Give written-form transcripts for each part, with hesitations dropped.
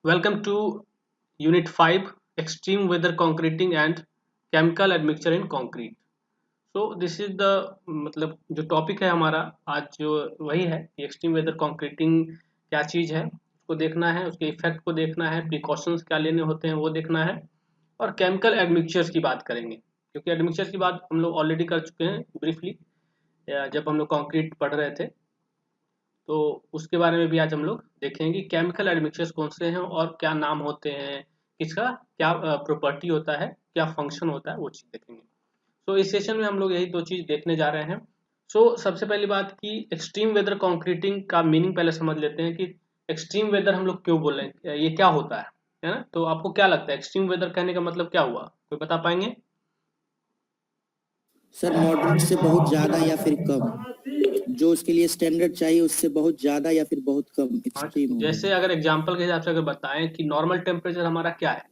Welcome to Unit 5 Extreme Weather Concreting and Chemical Admixture in Concrete. So this is the मतलब जो topic है हमारा आज जो वही है कि एक्सट्रीम वेदर कॉन्क्रीटिंग क्या चीज़ है उसको देखना है, उसके इफेक्ट को देखना है, प्रिकॉशंस क्या लेने होते हैं वो देखना है और केमिकल एडमिक्सचर्स की बात करेंगे क्योंकि एडमिक्सचर्स की बात हम लोग ऑलरेडी कर चुके हैं ब्रीफली जब हम लोग कॉन्क्रीट पढ़ रहे थे। तो उसके बारे में भी आज हम लोग देखेंगे केमिकल एडमिक्सचर्स कौन से हैं और क्या नाम होते हैं, किसका क्या प्रॉपर्टी होता है, क्या फंक्शन होता है, वो चीज़ देखेंगे। तो इस सेशन में हम लोग यही दो चीज़ देखने जा रहे हैं। सबसे पहली बात कि एक्सट्रीम वेदर कंक्रीटिंग का मीनिंग पहले समझ लेते हैं कि एक्सट्रीम वेदर हम लोग क्यों बोल रहे हैं, ये क्या होता है ना। तो आपको क्या लगता है एक्सट्रीम वेदर कहने का मतलब क्या हुआ, कोई बता पाएंगे? सर मॉडरेट से बहुत ज्यादा या फिर कम, जो उसके लिए स्टैंडर्ड चाहिए उससे बहुत ज्यादा या फिर बहुत कम एक्सट्रीम। जैसे अगर एग्जांपल के हिसाब से अगर बताएं कि नॉर्मल टेम्परेचर हमारा क्या है,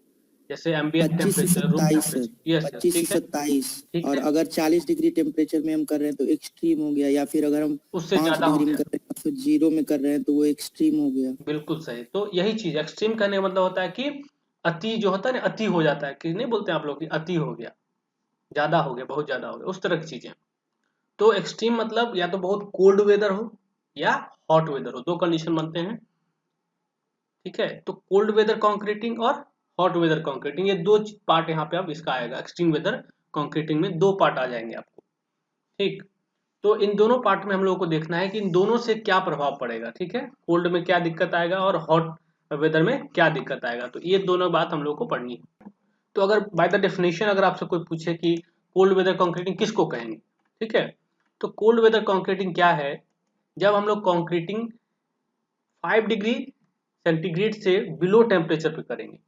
जैसे एम्बिएंट 25 से temperature, room 27 sir, temperature, yes 25 से ठीक है, 27। ठीक और है, अगर 40 डिग्री टेम्परेचर में हम कर रहे हैं तो एक्सट्रीम हो गया, या फिर अगर हम उससे 5 ज्यादा हो डिग्री में गया। कर रहे हैं फिर 0 में कर रहे हैं तो वो एक्सट्रीम हो गया। बिल्कुल सही। तो यही चीज एक्सट्रीम कहने का मतलब होता है कि अति जो होता है ना, अति हो जाता है, कि नहीं बोलते हैं आप लोग कि अति हो गया, ज्यादा हो गया, बहुत ज्यादा हो गया, उस तरह की चीजें। तो एक्सट्रीम मतलब या तो बहुत कोल्ड वेदर हो या हॉट वेदर हो, दो कंडीशन बनते हैं। ठीक है, तो कोल्ड वेदर कॉन्क्रीटिंग और हॉट वेदर कॉन्क्रीटिंग, ये दो पार्ट यहाँ पे अब इसका आएगा। एक्सट्रीम वेदर कॉन्क्रीटिंग में दो पार्ट आ जाएंगे आपको। ठीक, तो इन दोनों पार्ट में हम लोगों को देखना है कि इन दोनों से क्या प्रभाव पड़ेगा। ठीक है, कोल्ड में क्या दिक्कत आएगा और हॉट वेदर में क्या दिक्कत आएगा, तो ये दोनों बात हम लोगों को पढ़नी है। तो अगर बाय द डेफिनेशन अगर आपसे कोई पूछे कि कोल्ड वेदर कॉन्क्रीटिंग किसको कहेंगे, ठीक है, तो कोल्ड वेदर कॉन्क्रीटिंग क्या है, जब हम लोग कॉन्क्रीटिंग 5 डिग्री सेंटीग्रेड से बिलो टेम्परेचर पे करेंगे,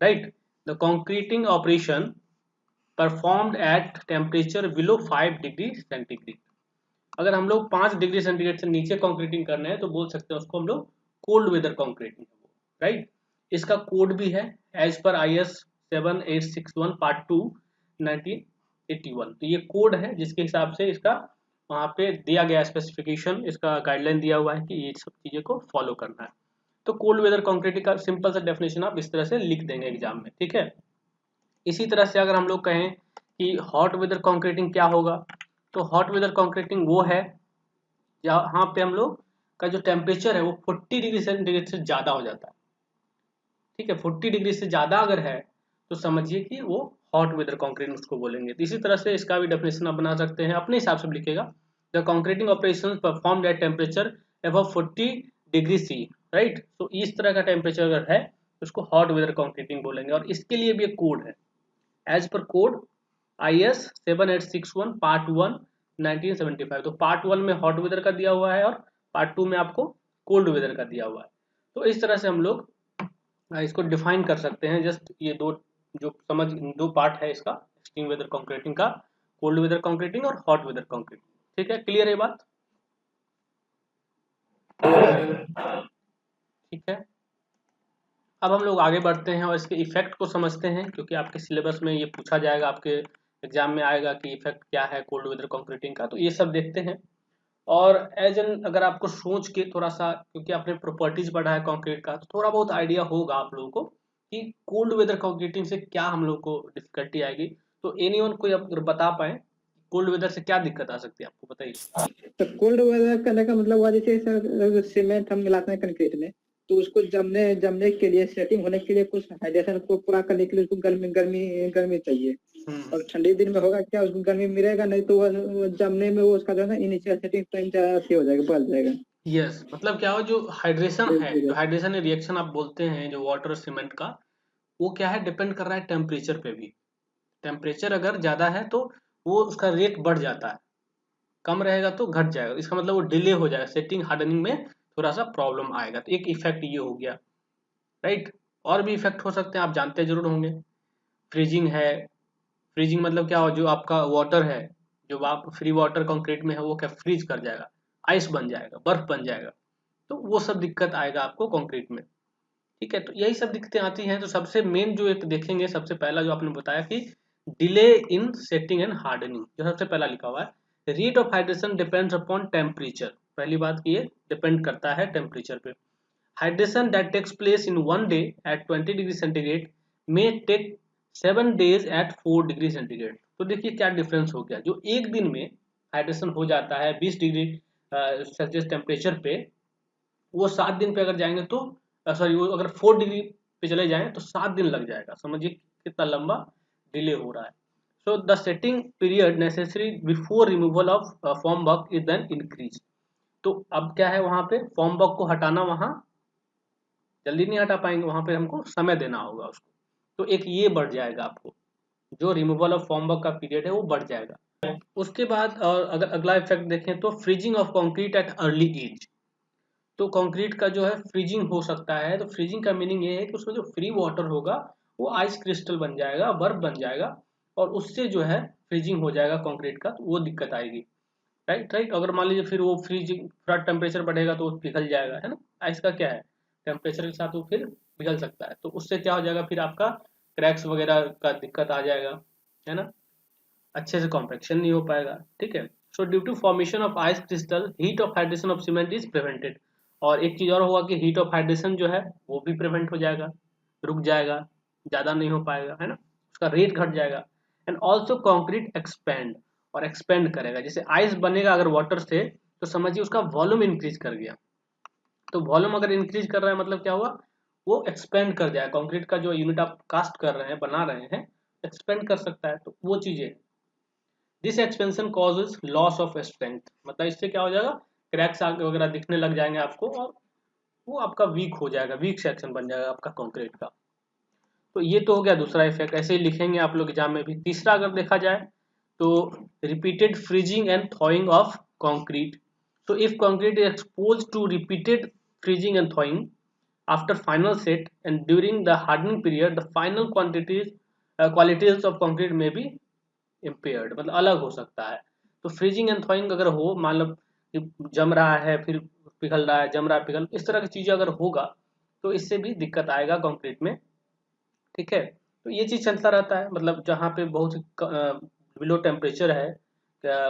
right. The concreting operation performed at temperature below 5 degree centigrade. अगर हम लोग 5 डिग्री सेंटीग्रेड से नीचे कंक्रीटिंग करना है तो बोल सकते हैं उसको हम लोग कोल्ड वेदर कंक्रीटिंग, राइट। इसका कोड भी है एज पर IS 7861 पार्ट 2 1981। तो ये कोड है जिसके हिसाब से इसका वहाँ पे दिया गया स्पेसिफिकेशन, इसका गाइडलाइन दिया हुआ है कि ये सब चीज़ें को फॉलो करना है। तो कोल्ड वेदर कंक्रीटिंग का सिंपल सा डेफिनेशन आप इस तरह से लिख देंगे एग्जाम में, ठीक है। इसी तरह से अगर हम लोग कहें कि हॉट वेदर कंक्रीटिंग क्या होगा, तो हॉट वेदर कंक्रीटिंग वो है जहाँ पे हम लोग का जो टेम्परेचर है वो 40 डिग्री सेंटीग्रेड से ज़्यादा हो जाता है। ठीक है, 40 डिग्री से ज़्यादा अगर है तो समझिए कि वो हॉट वेदर कंक्रीटिंग उसको बोलेंगे। तो इसी तरह से इसका भी डेफिनेशन आप बना सकते हैं, अपने हिसाब से लिखेगा। The concreting operation performed at temperature above 40 degree C, right. तो इस तरह का टेम्परेचर अगर है तो उसको हॉट वेदर कंक्रीटिंग बोलेंगे और इसके लिए भी एक कोड है as per code IS 7861 part 1 1975। तो पार्ट 1 में हॉट वेदर का दिया हुआ है और पार्ट 2 में आपको कोल्ड वेदर का दिया हुआ है। तो इस तरह से हम लोग इसको डिफाइन कर सकते हैं। जस्ट ये दो जो समझ, दो पार्ट है इसका, एक्सट्रीम वेदर कंक्रीटिंग का, कोल्ड वेदर कंक्रीटिंग और हॉट वेदर कंक्रीटिंग। ठीक है, क्लियर है बात? ठीक है, अब हम लोग आगे बढ़ते हैं और इसके इफेक्ट को समझते हैं क्योंकि आपके सिलेबस में ये पूछा जाएगा, आपके एग्जाम में आएगा कि इफेक्ट क्या है कोल्ड वेदर कंक्रीटिंग का। तो ये सब देखते हैं और एज एन अगर आपको सोच के थोड़ा सा, क्योंकि आपने प्रॉपर्टीज पढ़ा है कंक्रीट का, तो थोड़ा बहुत आइडिया होगा आप लोगों को कि कोल्ड वेदर कंक्रीटिंग से क्या हम लोग को डिफिकल्टी आएगी। तो एनीवन कोई अगर बता पाए कोल्ड वेदर से क्या दिक्कत आ सकती है, आपको बताइए। तो कोल्ड वेदर करने का मतलब हुआ जैसे सर सीमेंट हम मिलाते हैं कंक्रीट में, तो उसको जमने जमने के लिए, सेटिंग होने के लिए, कुछ हाइड्रेशन को पूरा करने के लिए उसको गर्मी गर्मी गर्मी चाहिए। और ठंडे दिन में होगा क्या, उसको गर्मी मिलेगा नहीं तो वो जमने में वो उसका जो है ना इनिशियल सेटिंग टाइम हो जाएगा, बढ़ जाएगा। यस, मतलब क्या हो, जो हाइड्रेशन है, जो हाइड्रेशन रिएक्शन आप बोलते हैं, जो वाटर और सीमेंट का, वो क्या है, डिपेंड कर रहा है टेम्परेचर पे भी। टेम्परेचर अगर ज़्यादा है तो वो उसका रेट बढ़ जाता है, कम रहेगा तो घट जाएगा। इसका मतलब वो डिले हो जाएगा, सेटिंग हार्डनिंग में थोड़ा सा प्रॉब्लम आएगा। तो एक इफेक्ट ये हो गया, राइट। और भी इफेक्ट हो सकते हैं, आप जानते जरूर होंगे। फ्रीजिंग है, फ्रीजिंग मतलब क्या हो, जो आपका वाटर है, जो आप फ्री वाटर कंक्रीट में है, वो क्या फ्रीज कर जाएगा, आइस बन जाएगा, बर्फ बन जाएगा। तो वो सब दिक्कत आएगा आपको कंक्रीट में। ठीक है, तो यही सब दिक्कतें आती हैं। तो सबसे मेन जो एक देखेंगे, सबसे पहला जो आपने बताया कि delay in setting and hardening, जो सबसे पहला लिखा हुआ है, rate of hydration depends upon temperature. पहली बात की ये डिपेंड करता है टेम्परेचर पे। Hydration that takes place in 1 day at 20 degree centigrade may take 7 days at 4 degree centigrade. तो देखिए क्या डिफरेंस हो गया, जो एक दिन में हाइड्रेशन हो जाता है 20 डिग्री सेल्सियस टेम्परेचर पे, वो 7 दिन पे अगर जाएंगे तो सॉरी, वो अगर 4 डिग्री पे चले जाएं तो 7 दिन लग जाएगा। समझिए कितना लंबा डिले हो रहा है। So the setting period necessary before removal of form work is then increase. तो अब क्या है, वहां पे फॉर्म वर्क को हटाना वहां जल्दी नहीं हटा पाएंगे, वहां पे हमको समय देना होगा उसको, तो एक ये बढ़ जाएगा, आपको जो रिमूवल ऑफ फॉर्म वर्क का पीरियड है वो बढ़ जाएगा। उसके बाद और अगर अगला इफेक्ट देखें तो freezing of concrete at early age. तो कंक्रीट का जो है फ्रीजिंग हो सकता है। तो फ्रीजिंग का मीनिंग ये है कि उसमें जो फ्री वाटर होगा वो आइस क्रिस्टल बन जाएगा, बर्फ बन जाएगा, और उससे जो है फ्रीजिंग हो जाएगा कंक्रीट का, तो वो दिक्कत आएगी। Right right. अगर मान लीजिए फिर वो फ्रीजिंग थोड़ा टेम्परेचर बढ़ेगा तो वो पिघल जाएगा, है ना। आइस का क्या है, टेम्परेचर के साथ वो फिर पिघल सकता है, तो उससे क्या हो जाएगा, फिर आपका क्रैक्स वगैरह का दिक्कत आ जाएगा, है ना, अच्छे से कॉम्पैक्शन नहीं हो पाएगा। ठीक है। So due to formation of ice crystal heat of hydration of cement is prevented. और एक चीज और होगा कि हीट ऑफ हाइड्रेशन जो है वो भी प्रिवेंट हो जाएगा, रुक जाएगा, ज्यादा नहीं हो पाएगा, है ना, उसका रेट घट जाएगा। एंड ऑल्सो कॉन्क्रीट एक्सपेंड, और एक्सपेंड करेगा। जैसे आइस बनेगा अगर वाटर से, तो समझिए उसका वॉल्यूम इंक्रीज कर गया। तो वॉल्यूम अगर इंक्रीज कर रहा है मतलब क्या हुआ, वो एक्सपेंड कर जाएगा। कंक्रीट का जो यूनिट आप कास्ट कर रहे हैं, बना रहे हैं, एक्सपेंड कर सकता है, तो वो चीजें। This expansion causes loss of strength, मतलब इससे क्या हो जाएगा, क्रैक्स वगैरह दिखने लग जाएंगे आपको, और वो आपका वीक हो जाएगा, वीक सेक्शन बन जाएगा आपका कंक्रीट का। तो ये तो हो गया दूसरा इफेक्ट, ऐसे ही लिखेंगे आप लोग एग्जाम में भी। तीसरा अगर देखा जाए तो repeated freezing and थॉइंग of concrete. So if concrete is exposed to repeated freezing and thawing after final set and during the hardening period, the final qualities of concrete may be impaired, मतलब अलग हो सकता है। तो freezing and थॉइंग अगर हो, मान लो जम रहा है फिर पिघल रहा है, जम रहा है पिघल, इस तरह की चीजें अगर होगा तो इससे भी दिक्कत आएगा कंक्रीट में। ठीक है। तो ये चीज चलता रहता है, मतलब जहाँ पे बहुत बिलो टेम्परेचर है,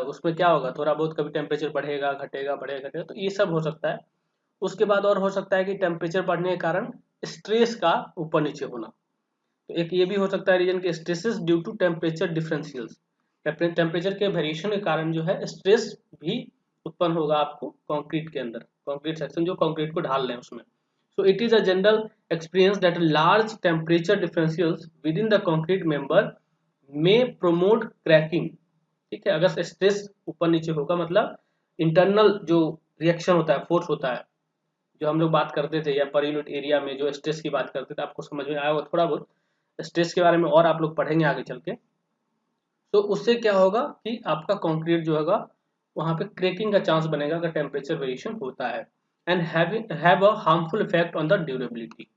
उसमें क्या होगा, थोड़ा बहुत कभी टेम्परेचर बढ़ेगा घटेगा, बढ़ेगा घटेगा, तो ये सब हो सकता है। उसके बाद और हो सकता है कि टेम्परेचर बढ़ने के कारण स्ट्रेस का ऊपर नीचे होना। तो एक ये भी हो सकता है रीजन के stresses due to temperature differentials. Temperature के वेरिएशन के कारण जो है स्ट्रेस भी उत्पन्न होगा आपको कंक्रीट के अंदर, कंक्रीट सेक्शन जो कंक्रीट को ढाल रहे हैं उसमें। So it is a general experience that large temperature differentials within the concrete member may promote cracking। ठीक है। अगर स्ट्रेस ऊपर नीचे होगा मतलब इंटरनल जो रिएक्शन होता है, फोर्स होता है, जो हम लोग बात करते थे, या पर यूनिट एरिया में जो स्ट्रेस की बात करते थे, आपको समझ में आया होगा थोड़ा बहुत। स्ट्रेस के बारे में और आप लोग पढ़ेंगे आगे चल के। तो उससे क्या होगा कि आपका कंक्रीट जो होगा वहां पे क्रैकिंग का चांस बनेगा अगर टेम्परेचर वेरिएशन होता है। And have a harmful effect on the durability.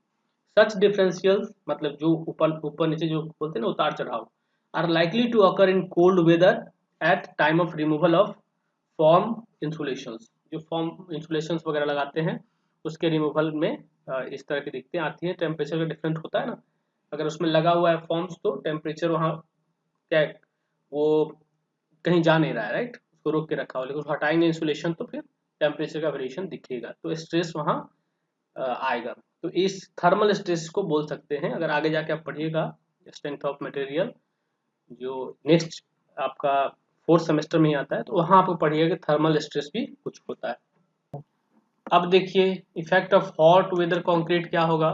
Such differentials, मतलब जो ऊपर ऊपर नीचे जो बोलते हैं ना, उतार चढ़ाव, are likely to occur in cold weather at time of removal of form insulations. जो फॉर्म इंसुलेशंस वगैरह लगाते हैं उसके रिमूवल में इस तरह की दिक्कतें आती हैं। टेम्परेचर का डिफरेंट होता है ना, अगर उसमें लगा हुआ है फॉर्म्स तो टेम्परेचर वहाँ क्या है, वो कहीं जा नहीं रहा है, राइट, उसको रोक के रखा हो, लेकिन उसको हटाएंगे इंसुलेशन तो फिर टेम्परेचर का वेरिएशन दिखेगा, तो स्ट्रेस वहाँ आएगा। तो इस थर्मल स्ट्रेस को बोल सकते हैं। अगर आगे जाके आप पढ़िएगा स्ट्रेंथ ऑफ मटेरियल, जो नेक्स्ट आपका 4th सेमेस्टर में ही आता है, तो वहाँ आपको पढ़िएगा कि थर्मल स्ट्रेस भी कुछ होता है। अब देखिए effect of hot weather concrete क्या होगा।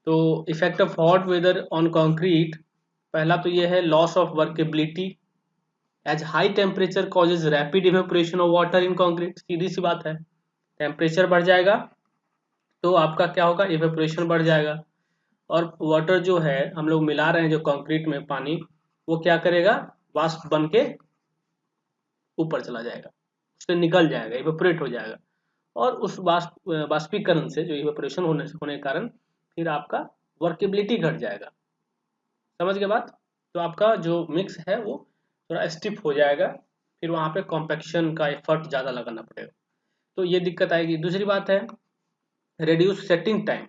तो effect of hot weather on concrete, पहला तो ये है loss of workability as high temperature causes rapid evaporation of water in concrete. सीधी सी बात है, टेम्परेचर बढ़ जाएगा तो आपका क्या होगा, इवेपोरेशन बढ़ जाएगा, और वाटर जो है हम लोग मिला रहे हैं जो कंक्रीट में पानी, वो क्या करेगा, वाष्प बन के ऊपर चला जाएगा, उससे निकल जाएगा, इवेपोरेट हो जाएगा, और उस वाष्पीकरण से जो इवेपोरेशन होने के कारण फिर आपका वर्केबिलिटी घट जाएगा। समझ गए बात। तो आपका जो मिक्स है वो थोड़ा स्टिफ हो जाएगा, फिर वहां पे कॉम्पैक्शन का एफर्ट ज़्यादा लगाना पड़ेगा, तो ये दिक्कत आएगी। दूसरी बात है रिड्यूस सेटिंग टाइम।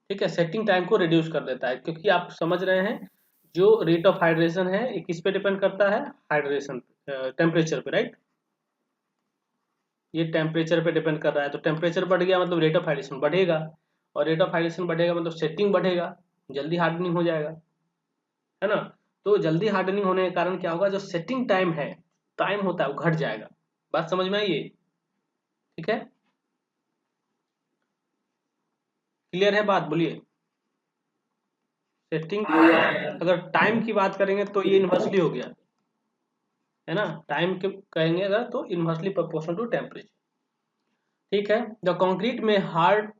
ठीक है, सेटिंग टाइम को रिड्यूस कर देता है, क्योंकि आप समझ रहे हैं जो रेट ऑफ हाइड्रेशन है ये किस पे डिपेंड करता है, हाइड्रेशन टेम्परेचर पे, राइट। ये टेम्परेचर पे डिपेंड कर रहा है, तो टेम्परेचर बढ़ गया मतलब रेट ऑफ हाइड्रेशन बढ़ेगा, और रेट ऑफ हाइड्रेशन बढ़ेगा मतलब सेटिंग बढ़ेगा, जल्दी हार्डनिंग हो जाएगा, है ना। तो जल्दी हार्डनिंग होने के कारण क्या होगा, जो सेटिंग टाइम है, टाइम होता है वो घट जाएगा। बात समझ में आई ये? ठीक है, क्लियर है बात, बोलिए। सेटिंग अगर टाइम की बात करेंगे तो ये इन्वर्सली हो गया, है ना, टाइम के कहेंगे अगर तो इन्वर्सली प्रोपोर्शनल टू टेम्परेचर। ठीक है, the concrete may hard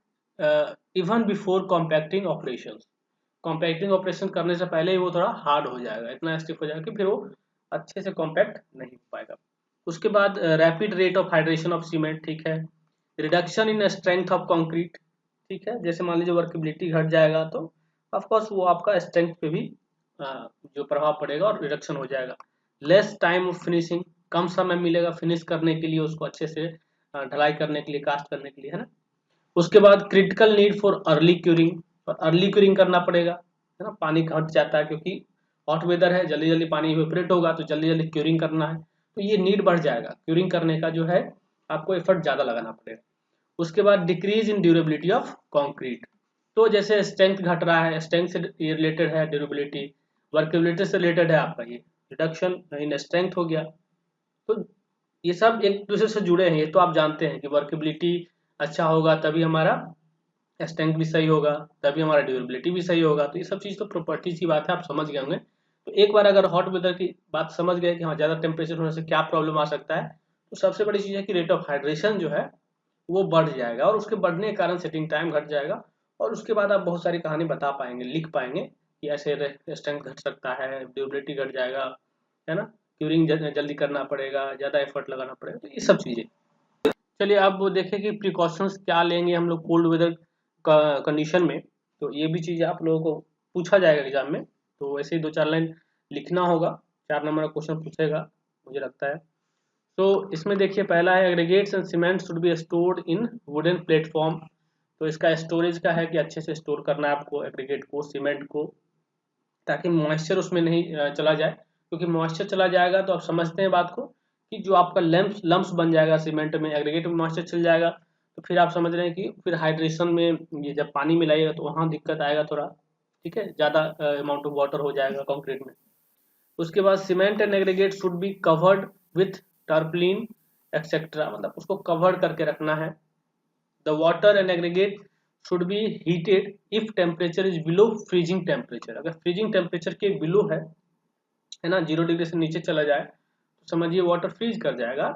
even before compacting operation, compacting operation करने से पहले ही वो थोड़ा हार्ड हो जाएगा, इतना स्टिफ हो जाएगा कि फिर वो अच्छे से कॉम्पैक्ट नहीं हो पाएगा। उसके बाद rapid rate of hydration of cement, ठीक है, reduction in strength of concrete, ठीक है, जैसे मान लीजिए वर्केबिलिटी घट जाएगा तो ऑफकोर्स वो आपका स्ट्रेंथ पे भी जो प्रभाव पड़ेगा और रिडक्शन हो जाएगा। लेस टाइम ऑफ फिनिशिंग, कम समय मिलेगा फिनिश करने के लिए, उसको अच्छे से ढलाई करने के लिए, कास्ट करने के लिए, है ना। उसके बाद critical need for early curing, और अर्ली क्यूरिंग करना पड़ेगा, है ना, पानी घट जाता है क्योंकि हॉट वेदर है, जल्दी जल्दी पानी इवेपोरेट होगा तो जल्दी जल्दी क्यूरिंग करना है, तो ये नीड बढ़ जाएगा, क्यूरिंग करने का जो है आपको एफर्ट ज़्यादा लगाना पड़ेगा। उसके बाद decrease in durability of concrete, तो जैसे स्ट्रेंथ घट रहा है, स्ट्रेंथ से रिलेटेड है ड्यूरेबिलिटी, वर्केबिलिटी से रिलेटेड है आपका ये रिडक्शन इन स्ट्रेंथ हो गया। तो ये सब एक दूसरे से जुड़े हैं, ये तो आप जानते हैं कि वर्केबिलिटी अच्छा होगा तभी हमारा स्ट्रेंथ भी सही होगा, तभी हमारा ड्यूरेबिलिटी भी सही होगा, तो ये सब चीज़ तो प्रॉपर्टीज की बात है, आप समझ गए होंगे। तो एक बार अगर हॉट वेदर की बात समझ गए कि हाँ ज़्यादा टेम्परेचर होने से क्या प्रॉब्लम आ सकता है, तो सबसे बड़ी चीज़ है कि रेट ऑफ हाइड्रेशन जो है वो बढ़ जाएगा, और उसके बढ़ने के कारण सेटिंग टाइम घट जाएगा, और उसके बाद आप बहुत सारी कहानी बता पाएंगे, लिख पाएंगे कि ऐसे स्ट्रेंथ घट सकता है, ड्यूरेबिलिटी घट जाएगा, है ना, क्यूरिंग जल्दी करना पड़ेगा, ज़्यादा एफर्ट लगाना पड़ेगा, तो ये सब चीज़ें। चलिए अब वो देखें कि प्रिकॉशंस क्या लेंगे हम लोग कोल्ड वेदर कंडीशन में, तो ये भी चीज़ आप लोगों को पूछा जाएगा एग्जाम में, तो वैसे ही 2-4 लाइन लिखना होगा, 4 नंबर का क्वेश्चन पूछेगा मुझे लगता है। तो इसमें देखिए पहला है aggregates and cement should be stored in wooden platform, तो इसका स्टोरेज का है कि अच्छे से स्टोर करना है आपको एग्रीगेट को, सीमेंट को, ताकि मॉइस्चर उसमें नहीं चला जाए, क्योंकि मॉइस्चर चला जाएगा तो आप समझते हैं बात को कि जो आपका लम्स बन जाएगा सीमेंट में, एग्रीगेट में मॉइस्चर चल जाएगा, तो फिर आप समझ रहे हैं कि फिर हाइड्रेशन में ये जब पानी मिलाइएगा तो वहाँ दिक्कत आएगा थोड़ा, ठीक है, ज़्यादा अमाउंट ऑफ वाटर हो जाएगा कंक्रीट में। उसके बाद cement and aggregate should be covered with tarpaulin etcetera, मतलब उसको कवर करके रखना है। The water and aggregate should be heated if temperature is below freezing temperature, अगर फ्रीजिंग टेम्परेचर के बिलो है ना, 0 डिग्री से नीचे चला जाए तो समझिए वाटर फ्रीज कर जाएगा,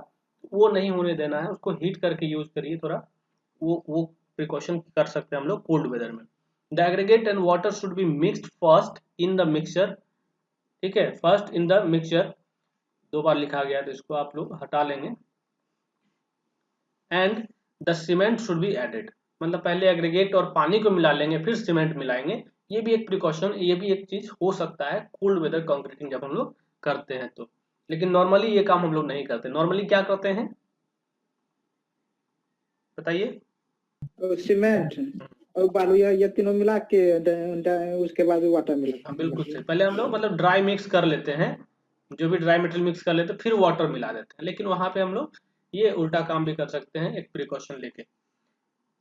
वो नहीं होने देना है, उसको हीट करके यूज करिए थोड़ा, वो प्रिकॉशन कर सकते हैं हम लोग कोल्ड वेदर में। The aggregate and water should be mixed first in the mixture, ठीक है, फर्स्ट इन द मिक्सचर, 2 बार लिखा गया तो इसको आप लोग हटा लेंगे। And the cement should be added, मतलब पहले एग्रीगेट और पानी को मिला लेंगे फिर सीमेंट मिलाएंगे, ये भी एक प्रिकॉशन, ये भी एक चीज हो सकता है कोल्ड वेदर कंक्रीटिंग जब हम लोग करते हैं तो, लेकिन नॉर्मली ये काम हम लोग नहीं करते। नॉर्मली क्या करते हैं बताइए? तो सीमेंट और बालू ये तीनों मिला के उसके बाद वाटर मिला। बिल्कुल सही, पहले हम लोग मतलब ड्राई मिक्स कर लेते हैं, जो भी ड्राई मटेरियल मिक्स कर लेते हैं फिर वाटर मिला देते हैं, लेकिन वहां पे हम लोग ये उल्टा काम भी कर सकते हैं एक प्रिकॉशन लेके,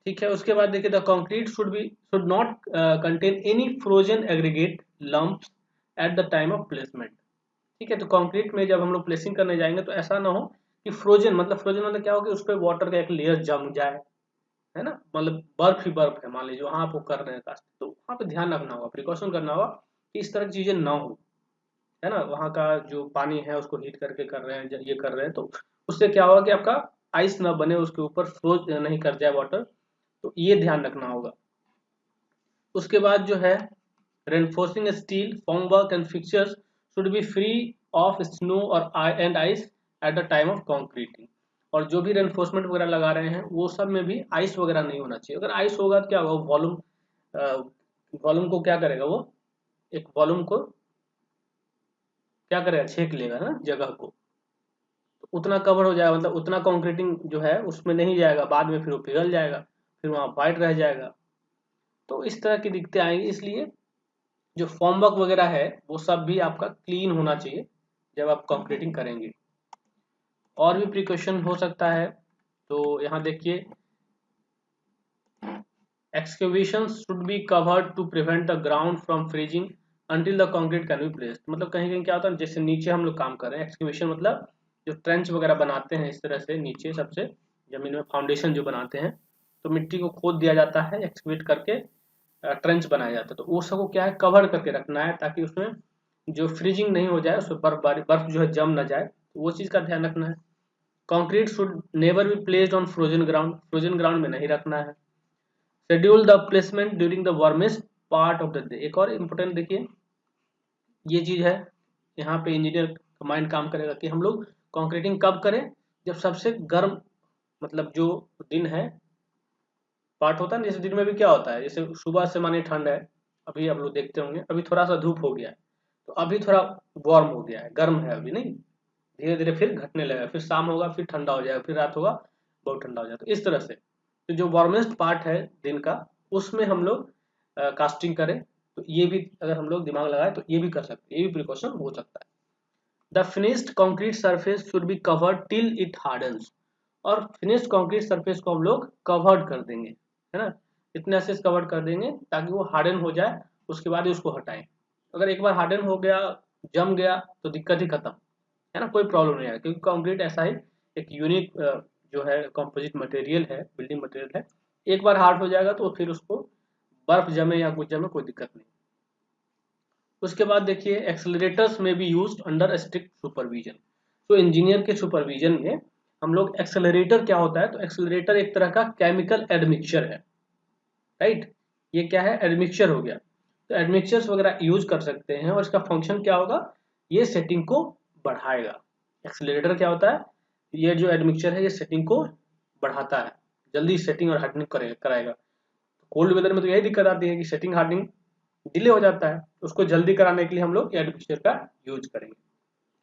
ठीक है। उसके बाद देखिए the concrete should not contain any frozen aggregate lumps eight the time of placement, ठीक है। तो कंक्रीट में जब हम लोग प्लेसिंग करने जाएंगे तो ऐसा ना हो कि फ्रोजन मतलब क्या हो कि उस पर वाटर का एक लेयर जम जाए, है ना, मतलब बर्फ ही बर्फ है मान लीजिए वहां आप वो कर रहे हैं कास्ट, तो वहां पे ध्यान रखना होगा, प्रिकॉशन करना होगा कि इस तरह की चीजें ना हो, है ना, वहां का जो पानी है उसको हीट करके कर रहे हैं, ये कर रहे हैं, तो उससे क्या होगा कि आपका आइस ना बने, उसके ऊपर फ्रोज नहीं कर जाए वाटर, तो ये ध्यान रखना होगा। उसके बाद जो है reinforcing steel formwork and fixtures should be free of snow और and ice at the time of concreting, और जो भी रेनफोर्समेंट वगैरह लगा रहे हैं वो सब में भी आइस वगैरह नहीं होना चाहिए, अगर आइस होगा तो क्या होगा, वॉल्यूम को क्या करेगा, वो एक वॉल्यूम को क्या करेगा, छेक लेगा ना जगह को, तो उतना कवर हो जाएगा, मतलब उतना कंक्रीटिंग जो है उसमें नहीं जाएगा, बाद में फिर वो पिघल जाएगा, फिर वहाँ वाइट रह जाएगा, तो इस तरह की दिक्कतें आएंगी। इसलिए जो फॉर्मवर्क वगैरह है वो सब भी आपका क्लीन होना चाहिए जब आप कंक्रीटिंग करेंगे। और भी प्रिकॉशन हो सकता है, तो यहाँ देखिए excavations should be covered to prevent the ground from freezing until the concrete can be placed। मतलब कहीं कहीं क्या होता है, जैसे नीचे हम लोग काम कर रहे हैं, एक्सकेवेशन मतलब जो ट्रेंच वगैरह बनाते हैं इस तरह से नीचे सबसे जमीन में फाउंडेशन जो बनाते हैं, तो मिट्टी को खोद दिया जाता है, एक्सकेवेट करके ट्रेंच बनाया जाता है। तो वो सबको क्या है, कवर करके रखना है ताकि उसमें जो फ्रीजिंग नहीं हो जाए, उसमें बर्फ जो है जम ना जाए, तो वो चीज़ का ध्यान रखना है। Concrete should never be placed on frozen ground में नहीं रखना है। Schedule the placement during the warmest part of the day. एक और इम्पोर्टेंट देखिए ये चीज़ है, यहाँ पे इंजीनियर का माइंड काम करेगा कि हम लोग कंक्रीटिंग कब करें, जब सबसे गर्म मतलब जो दिन है पार्ट होता है ना, जैसे दिन में भी क्या होता है, जैसे सुबह से माने ठंड है, अभी आप लोग देखते होंगे अभी थोड़ा सा धूप हो गया है, तो अभी थोड़ा वार्म हो गया है, गर्म है अभी नहीं, धीरे धीरे फिर घटने लगेगा, फिर शाम होगा फिर ठंडा हो जाएगा, फिर रात होगा बहुत ठंडा हो जाएगा। तो इस तरह से तो जो वार्मेस्ट पार्ट है दिन का उसमें हम लोग कास्टिंग करें, तो ये भी अगर हम लोग दिमाग लगाए तो ये भी कर सकते हैं, ये भी प्रिकॉशन हो सकता है। The finished concrete surface should be covered till it hardens. और फिनिश्ड कंक्रीट सरफेस को हम लोग कवर्ड कर देंगे, है ना, इतने से कवर्ड कर देंगे ताकि वो हार्डन हो जाए, उसके बाद ही उसको हटाएं। अगर एक बार हार्डन हो गया, जम गया, तो दिक्कत ही खत्म, है ना, कोई प्रॉब्लम नहीं है, क्योंकि कंक्रीट ऐसा ही एक यूनिक जो है कंपोजिट मटेरियल है, बिल्डिंग मटेरियल है, एक बार हार्ड हो जाएगा तो फिर उसको बर्फ जमे या कुछ जमे कोई दिक्कत नहीं। उसके बाद देखिए एक्सेलरेटर्स में be used under strict supervision. तो इंजीनियर के सुपरविजन में हम लोग एक्सेलरेटर क्या होता है, तो एक्सेलरेटर एक तरह का केमिकल एडमिक्सचर है, राइट, ये क्या है, एडमिक्सचर हो गया। तो एडमिक्सचर्स वगैरह यूज कर सकते हैं और इसका फंक्शन क्या होगा, ये सेटिंग को बढ़ाएगा। एक्सेलरेटर क्या होता है, ये जो एडमिक्सचर है ये सेटिंग को बढ़ाता है, जल्दी सेटिंग और हार्डनिंग कराएगा। कोल्ड वेदर में तो यही दिक्कत आती है कि सेटिंग हार्डनिंग डिले हो जाता है, तो उसको जल्दी कराने के लिए हम लोग एडमिक्सचर का यूज करेंगे।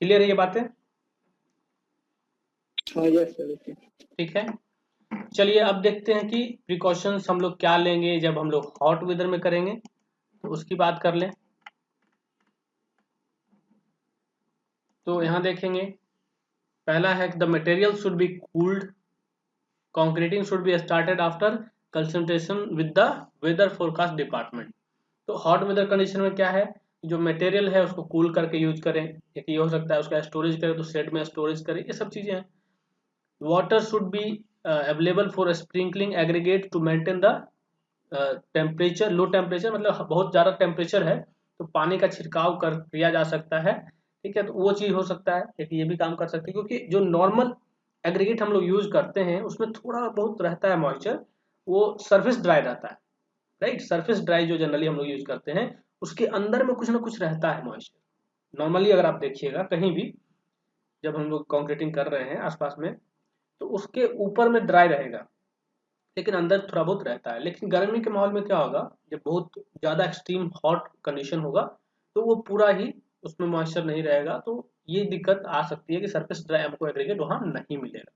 क्लियर है ये बातें? ठीक है, चलिए अब देखते हैं कि प्रिकॉशंस हम लोग क्या लेंगे जब हम लोग हॉट वेदर में करेंगे, तो उसकी बात कर लें। तो यहाँ देखेंगे पहला है the material should be cooled, concreting should be started after consultation with the weather forecast department. तो हॉट वेदर कंडीशन में क्या है, जो मटेरियल है उसको कूल करके यूज करें, एक ये हो सकता है उसका स्टोरेज करें तो शेड में स्टोरेज करें, ये सब चीजें हैं। Water should be available for sprinkling aggregate to maintain the temperature, low temperature मतलब बहुत ज़्यादा टेम्परेचर है तो पानी का छिड़काव किया जा सकता है, ठीक है, तो वो चीज़ हो सकता है, एक ये भी काम कर सकते हैं, क्योंकि जो नॉर्मल एग्रीगेट हम लोग यूज करते हैं उसमें थोड़ा बहुत रहता है मॉइस्चर, वो सरफेस ड्राई रहता है, राइट, सरफेस ड्राई जो जनरली हम लोग यूज करते हैं उसके अंदर में कुछ ना कुछ रहता है मॉइस्चर। नॉर्मली अगर आप देखिएगा कहीं भी जब हम लोग कंक्रीटिंग कर रहे हैं आसपास में, तो उसके ऊपर में ड्राई रहेगा लेकिन अंदर थोड़ा बहुत रहता है। लेकिन गर्मी के माहौल में क्या होगा, जब बहुत ज़्यादा एक्सट्रीम हॉट कंडीशन होगा तो वो पूरा ही उसमें मॉइस्चर नहीं रहेगा, तो ये दिक्कत आ सकती है कि सरफेस ड्राई आपको एग्रीगेट वहाँ नहीं मिलेगा।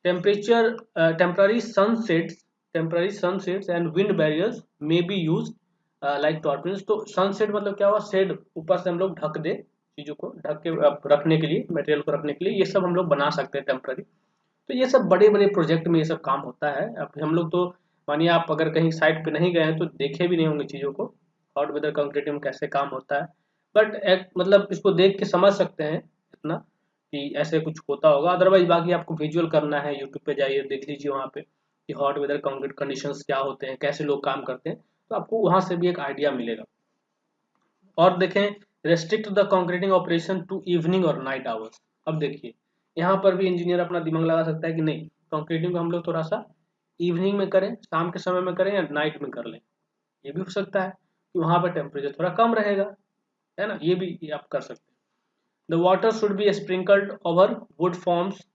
Temperature temporary sunshades and wind barriers may be used like tarpaulins. तो सनसेट मतलब क्या हुआ, शेड ऊपर से हम लोग ढक दे, चीज़ों को ढक के रखने के लिए, मटेरियल को रखने के लिए, ये सब हम लोग बना सकते हैं टेम्पररी। तो ये सब बड़े बड़े प्रोजेक्ट में ये सब काम होता है। अब हम लोग तो मानिए आप अगर कहीं साइट पे नहीं गए हैं तो देखे भी नहीं होंगे चीज़ों को, हॉट वेदर कंक्रीटिंग में कैसे काम होता है, बट एक मतलब इसको देख के समझ सकते हैं इतना कि ऐसे कुछ होता होगा। अदरवाइज बाकी आपको विजुअल करना है, यूट्यूब पे जाइए देख लीजिए वहाँ पे कि हॉट वेदर कंक्रीट कंडीशंस क्या होते हैं, कैसे लोग काम करते हैं, तो आपको वहाँ से भी एक आइडिया मिलेगा। और देखें restrict the concreting operation to evening और नाइट आवर्स। अब देखिए यहाँ पर भी इंजीनियर अपना दिमाग लगा सकता है कि नहीं, कंक्रीटिंग को हम लोग थोड़ा सा इवनिंग में करें, शाम के समय में करें या नाइट में कर लें, ये भी हो सकता है कि वहाँ पर टेम्परेचर थोड़ा कम रहेगा, है ना, ये भी आप कर सकते हैं। The water should B sprinkled over would forms,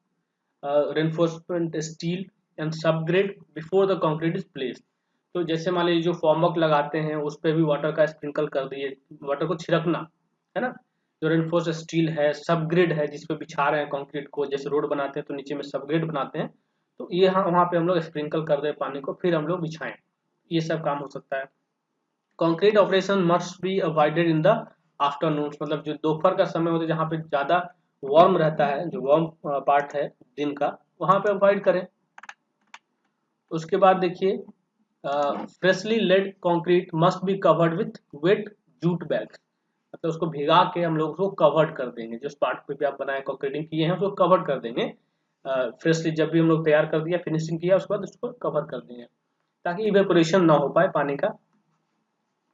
reinforcement steel and subgrade before the concrete is placed. तो जैसे मान लीजिए जो फॉर्मवर्क लगाते हैं उस पर भी वाटर का स्प्रिंकल कर दिए, वाटर को छिड़कना, है ना, जो रेनफोर्स स्टील है, सबग्रेड है जिस पे बिछा रहे हैं कंक्रीट को, जैसे रोड बनाते हैं तो नीचे में सबग्रेड बनाते हैं, तो ये वहाँ पे हम लोग स्प्रिंकल कर दें पानी को फिर हम लोग बिछाएं, ये सब काम हो सकता है। Concrete operation must be avoided in the afternoon, मतलब जो दोपहर का समय होता है जहाँ पे ज़्यादा वार्म रहता है, जो वार्म पार्ट है दिन का वहां पे अवॉइड करें। उसके बाद देखिए freshly laid concrete must be covered with wet jute bag, मतलब उसको भिगा के हम लोग उसको कवर्ड कर देंगे, जो स्पार्ट पे भी आप बनाए कंक्रीटिंग किए हैं उसको कवर कर देंगे। फ्रेशली जब भी हम लोग तैयार कर दिया फिनिशिंग किया उसके बाद उसको कवर कर देंगे ताकि इवेपोरेशन ना हो पाए पानी का।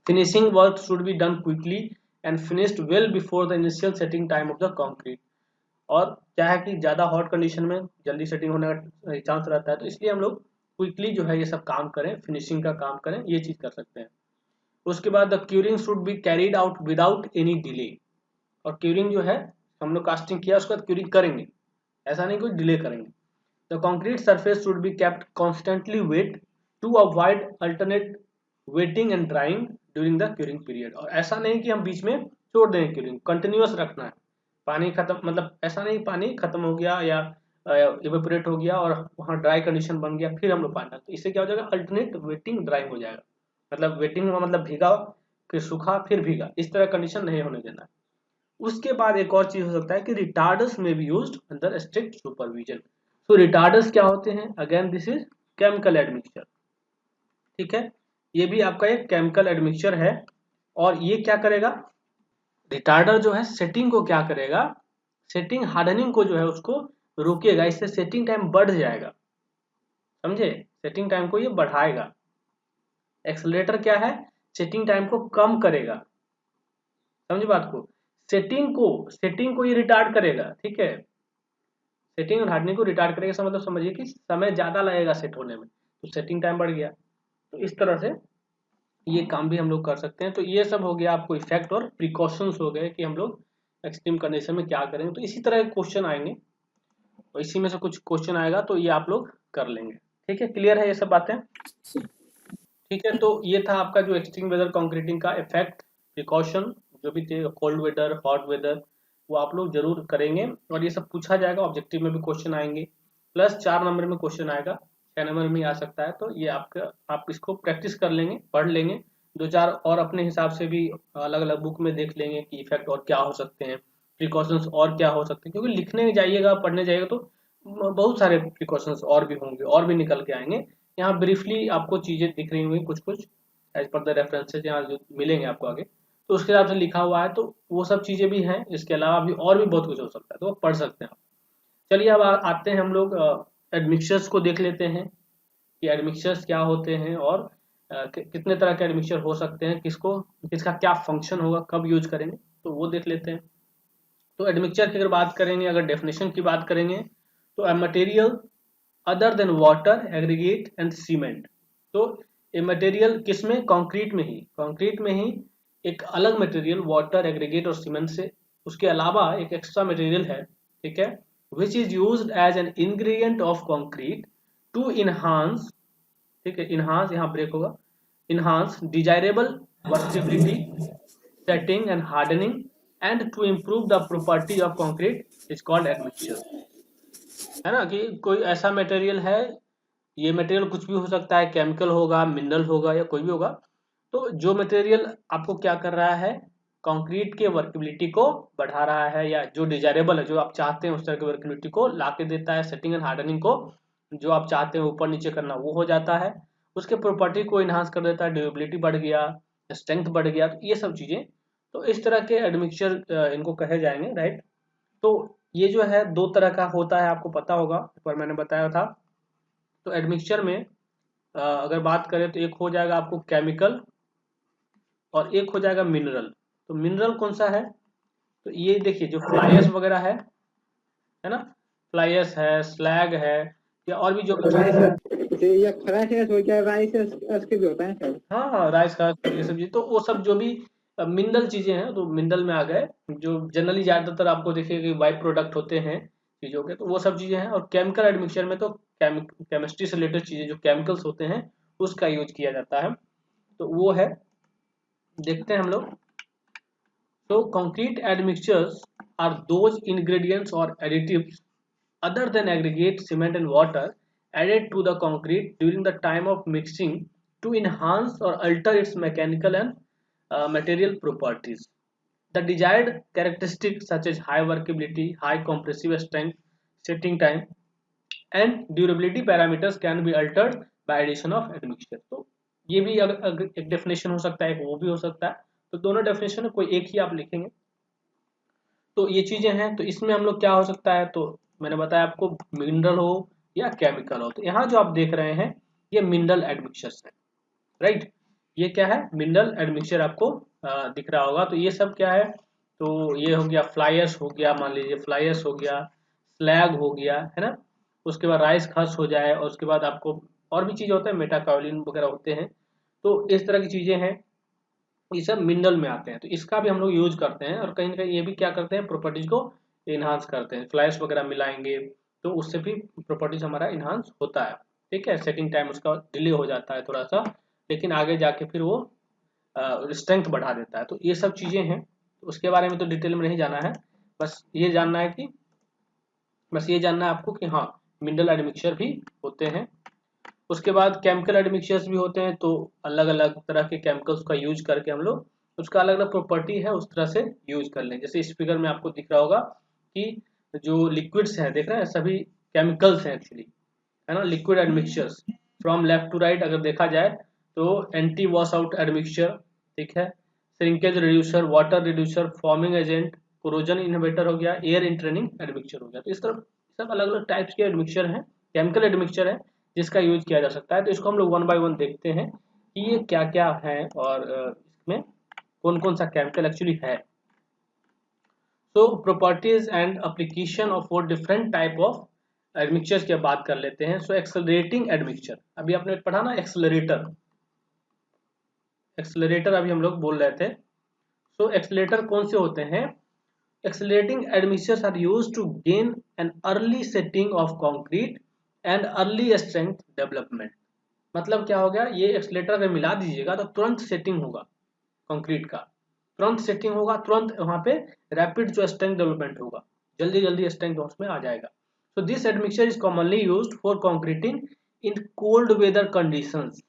Finishing work should be done quickly and finished well before the initial setting time of the concrete. और क्या है कि ज़्यादा हॉट कंडीशन में जल्दी सेटिंग होने का चांस रहता है, तो इसलिए हम लोग क्विकली जो है ये सब काम करें, फिनिशिंग का काम करें, ये चीज़ कर सकते हैं। उसके बाद the curing should be carried out without any delay, और क्यूरिंग जो है हम लोग कास्टिंग किया उसके बाद क्यूरिंग करेंगे, ऐसा नहीं कोई डिले करेंगे। The concrete surface should be kept constantly wet to avoid alternate wetting and drying during the curing period. और ऐसा नहीं कि हम बीच में छोड़ दें, क्यूरिंग कंटिन्यूअस रखना है। पानी खत्म मतलब ऐसा नहीं पानी खत्म हो गया या इवेपोरेट हो गया और वहाँ ड्राई कंडीशन बन गया फिर हम लोग पानी, तो इससे क्या हो जाएगा अल्टरनेट वेटिंग ड्राइंग हो जाएगा, मतलब वेटिंग हुआ मतलब भीगा फिर सूखा फिर भीगा, इस तरह कंडीशन नहीं होने देना है। उसके बाद एक और चीज हो सकता है कि रिटार्डर्स में भी यूज्ड अंडर स्ट्रिक्ट सुपरविजन। तो रिटार्डर्स क्या होते हैं, again this is chemical admixture, ठीक है, ये भी आपका एक केमिकल एडमिक्सचर है। और ये क्या करेगा, रिटार्डर जो है सेटिंग को क्या करेगा, सेटिंग हार्डनिंग को जो है उसको रोकेगा, इससे सेटिंग टाइम बढ़ जाएगा, समझे, सेटिंग टाइम को ये बढ़ाएगा। एक्सेलरेटर क्या है, सेटिंग टाइम को कम करेगा, समझे बात को, सेटिंग को ये रिटार्ड करेगा, ठीक है, सेटिंग और हार्डनिंग को रिटार्ड करेगा, इसका मतलब समझिए कि समय ज्यादा लगेगा सेट होने में, तो सेटिंग टाइम बढ़ गया। तो इस तरह से ये काम भी हम लोग कर सकते हैं। तो ये सब हो गया आपको इफेक्ट और प्रिकॉशंस हो गए कि हम लोग एक्सट्रीम कंडीशन में क्या करेंगे। तो इसी तरह के क्वेश्चन आएंगे और इसी में से कुछ क्वेश्चन आएगा तो ये आप लोग कर लेंगे, ठीक है, क्लियर है ये सब बातें, ठीक है। तो ये था आपका जो एक्सट्रीम वेदर कंक्रीटिंग का इफेक्ट, प्रिकॉशन, जो भी थे कोल्ड वेदर हॉट वेदर, वो आप लोग जरूर करेंगे और ये सब पूछा जाएगा, ऑब्जेक्टिव में भी क्वेश्चन आएंगे, प्लस 4 नंबर में क्वेश्चन आएगा, 6 नंबर में आ सकता है। तो ये आपका आप इसको प्रैक्टिस कर लेंगे, पढ़ लेंगे, 2-4 और अपने हिसाब से भी अलग अलग बुक में देख लेंगे कि इफेक्ट और क्या हो सकते हैं, प्रिकॉशंस और क्या हो सकते हैं, क्योंकि लिखने जाइएगा पढ़ने जाइएगा तो बहुत सारे प्रिकॉशंस और भी होंगे और भी निकल के आएंगे। यहाँ ब्रीफली आपको चीजें दिख रही होंगी कुछ कुछ एज पर द रेफरेंसेज यहाँ जो मिलेंगे आपको आगे, तो उसके हिसाब से लिखा हुआ है, तो वो सब चीजें भी हैं, इसके अलावा भी और भी बहुत कुछ हो सकता है, तो वो पढ़ सकते हैं आप। चलिए अब आते हैं हम लोग एडमिक्सचर्स को देख लेते हैं कि एडमिक्सचर्स क्या होते हैं और कितने तरह के एडमिक्सचर हो सकते हैं, किसका क्या फंक्शन होगा, कब यूज करेंगे, तो वो देख लेते हैं। तो एडमिक्सचर की अगर बात करेंगे, अगर डेफिनेशन की बात करेंगे, तो a material other than water aggregate and cement. तो ये मटेरियल किसमें, कंक्रीट में ही एक अलग मटेरियल वाटर एग्रीगेट और सीमेंट से उसके अलावा एक एक्स्ट्रा मटेरियल है, ठीक है, which is used as an ingredient of concrete to enhance, ठीक है, इनहांस यहाँ ब्रेक होगा, enhance desirable workability setting and hardening and to improve the property of concrete is called admixture. है ना, कि कोई ऐसा मटेरियल है, ये मटेरियल कुछ भी हो सकता है, केमिकल होगा, मिनरल होगा या कोई भी होगा, तो जो मटेरियल आपको क्या कर रहा है, कंक्रीट के वर्केबिलिटी को बढ़ा रहा है, या जो डिजायरेबल है, जो आप चाहते हैं उस तरह की वर्केबिलिटी को ला के देता है, सेटिंग एंड हार्डनिंग को जो आप चाहते हैं ऊपर नीचे करना वो हो जाता है, उसके प्रॉपर्टी को इन्हांस कर देता है, ड्यूरेबिलिटी बढ़ गया, स्ट्रेंथ बढ़ गया, तो ये सब चीजें, तो इस तरह के एडमिक्सचर इनको कहे जाएंगे, राइट। तो ये जो है 2 तरह का होता है, आपको पता होगा, एक बार मैंने बताया था। तो एडमिक्सचर में अगर बात करें तो एक हो जाएगा आपको केमिकल और एक हो जाएगा मिनरल। तो मिनरल कौन सा है, तो ये देखिए जो फ्लाइस वगैरह है ना, फ्लाइस है, स्लैग है, या और भी जो ये फ्राइस हो गया, राइस के भी होता है शायद। हाँ हाँ राइस का ये सब चीज, तो वो सब जो भी मिनरल चीजें हैं तो मिनरल में आ गए, जो जनरली ज्यादातर आपको देखिए कि बाई प्रोडक्ट होते हैं चीजों के, तो वो सब चीजें हैं। और केमिकल एडमिक्सचर में तो केमिस्ट्री से रिलेटेड चीजें जो केमिकल्स होते हैं उसका यूज किया जाता है, तो वो है, देखते हैं हम लोग। तो concrete admixtures are those ingredients और additives other than aggregate cement and water added to the concrete during the time of mixing to enhance or alter its mechanical and material properties. The desired characteristics such as high workability, high compressive strength, setting time, and durability parameters can be altered by addition of admixture. तो ये भी अगर एक definition हो सकता है, एक वो भी हो सकता है, तो दोनों डेफिनेशन है, कोई एक ही आप लिखेंगे। तो ये चीजें हैं। तो इसमें हम लोग क्या हो सकता है, तो मैंने बताया आपको मिनरल हो या केमिकल हो। तो यहाँ जो आप देख रहे हैं ये मिनरल एडमिक्सचर्स है, राइट। ये क्या है, मिनरल एडमिक्सचर आपको दिख रहा होगा। तो ये सब क्या है, तो ये हो गया फ्लायर्स हो गया, मान लीजिए फ्लायर्स हो गया, स्लैग हो गया, है ना। उसके बाद राइस खस हो जाए, और उसके बाद आपको और भी चीज़ होते हैं, मेटाकाओलिन वगैरह होते हैं। तो इस तरह की चीज़ें हैं, ये सब मिनरल में आते हैं। तो इसका भी हम लोग यूज करते हैं, और कहीं ना कहीं ये भी क्या करते हैं, प्रॉपर्टीज को इन्हांस करते हैं। फ्लायर्स वगैरह मिलाएंगे तो उससे भी प्रॉपर्टीज हमारा इन्हांस होता है, ठीक है। सेटिंग टाइम उसका डिले हो जाता है थोड़ा सा, लेकिन आगे जाके फिर वो स्ट्रेंथ बढ़ा देता है। तो ये सब चीज़ें हैं, तो उसके बारे में तो डिटेल में नहीं जाना है, बस ये जानना है कि बस ये जानना है आपको कि हाँ मिनरल एडमिक्सचर भी होते हैं। उसके बाद केमिकल एडमिक्सचर्स भी होते हैं। तो अलग अलग तरह के केमिकल्स का यूज करके हम लोग उसका अलग अलग प्रॉपर्टी है उस तरह से यूज कर लें। जैसे इस फिगर में आपको दिख रहा होगा कि जो लिक्विड्स हैं, देख रहे हैं, सभी केमिकल्स हैं एक्चुअली, है ना। Liquid admixtures from left to right अगर देखा जाए तो एंटी वॉश आउट एडमिक्सचर, ठीक है, shrinkage reducer, water reducer, forming agent, corrosion inhibitor हो गया, एयर इंट्रेनिंग एडमिक्सचर हो गया। तो इस तरह सब अलग अलग टाइप्स के एडमिक्सचर हैं, केमिकल एडमिक्सचर है जिसका यूज किया जा सकता है। तो इसको हम लोग वन बाय वन देखते हैं कि ये क्या क्या है और इसमें कौन कौन सा केमिकल एक्चुअली है। तो properties and application of four different type of admixtures की बात कर लेते हैं। सो एक्सेलरेटिंग एडमिक्सचर, अभी आपने पढ़ा ना एक्सेलरेटर, एक्सेलरेटर अभी हम लोग बोल रहे थे। सो एक्सेलरेटर कौन से होते हैं, accelerating admixtures are used to gain an early setting of concrete and early strength development। मतलब क्या हो गया, ये एक्सीलेटर अगर मिला दीजिएगा तो तुरंत सेटिंग होगा कंक्रीट का, तुरंत सेटिंग होगा, तुरंत वहां पे रैपिड जो स्ट्रेंथ डेवलपमेंट होगा, जल्दी जल्दी स्ट्रेंथ उसमें आ जाएगा। So this admixture is commonly used for concreting in cold weather conditions.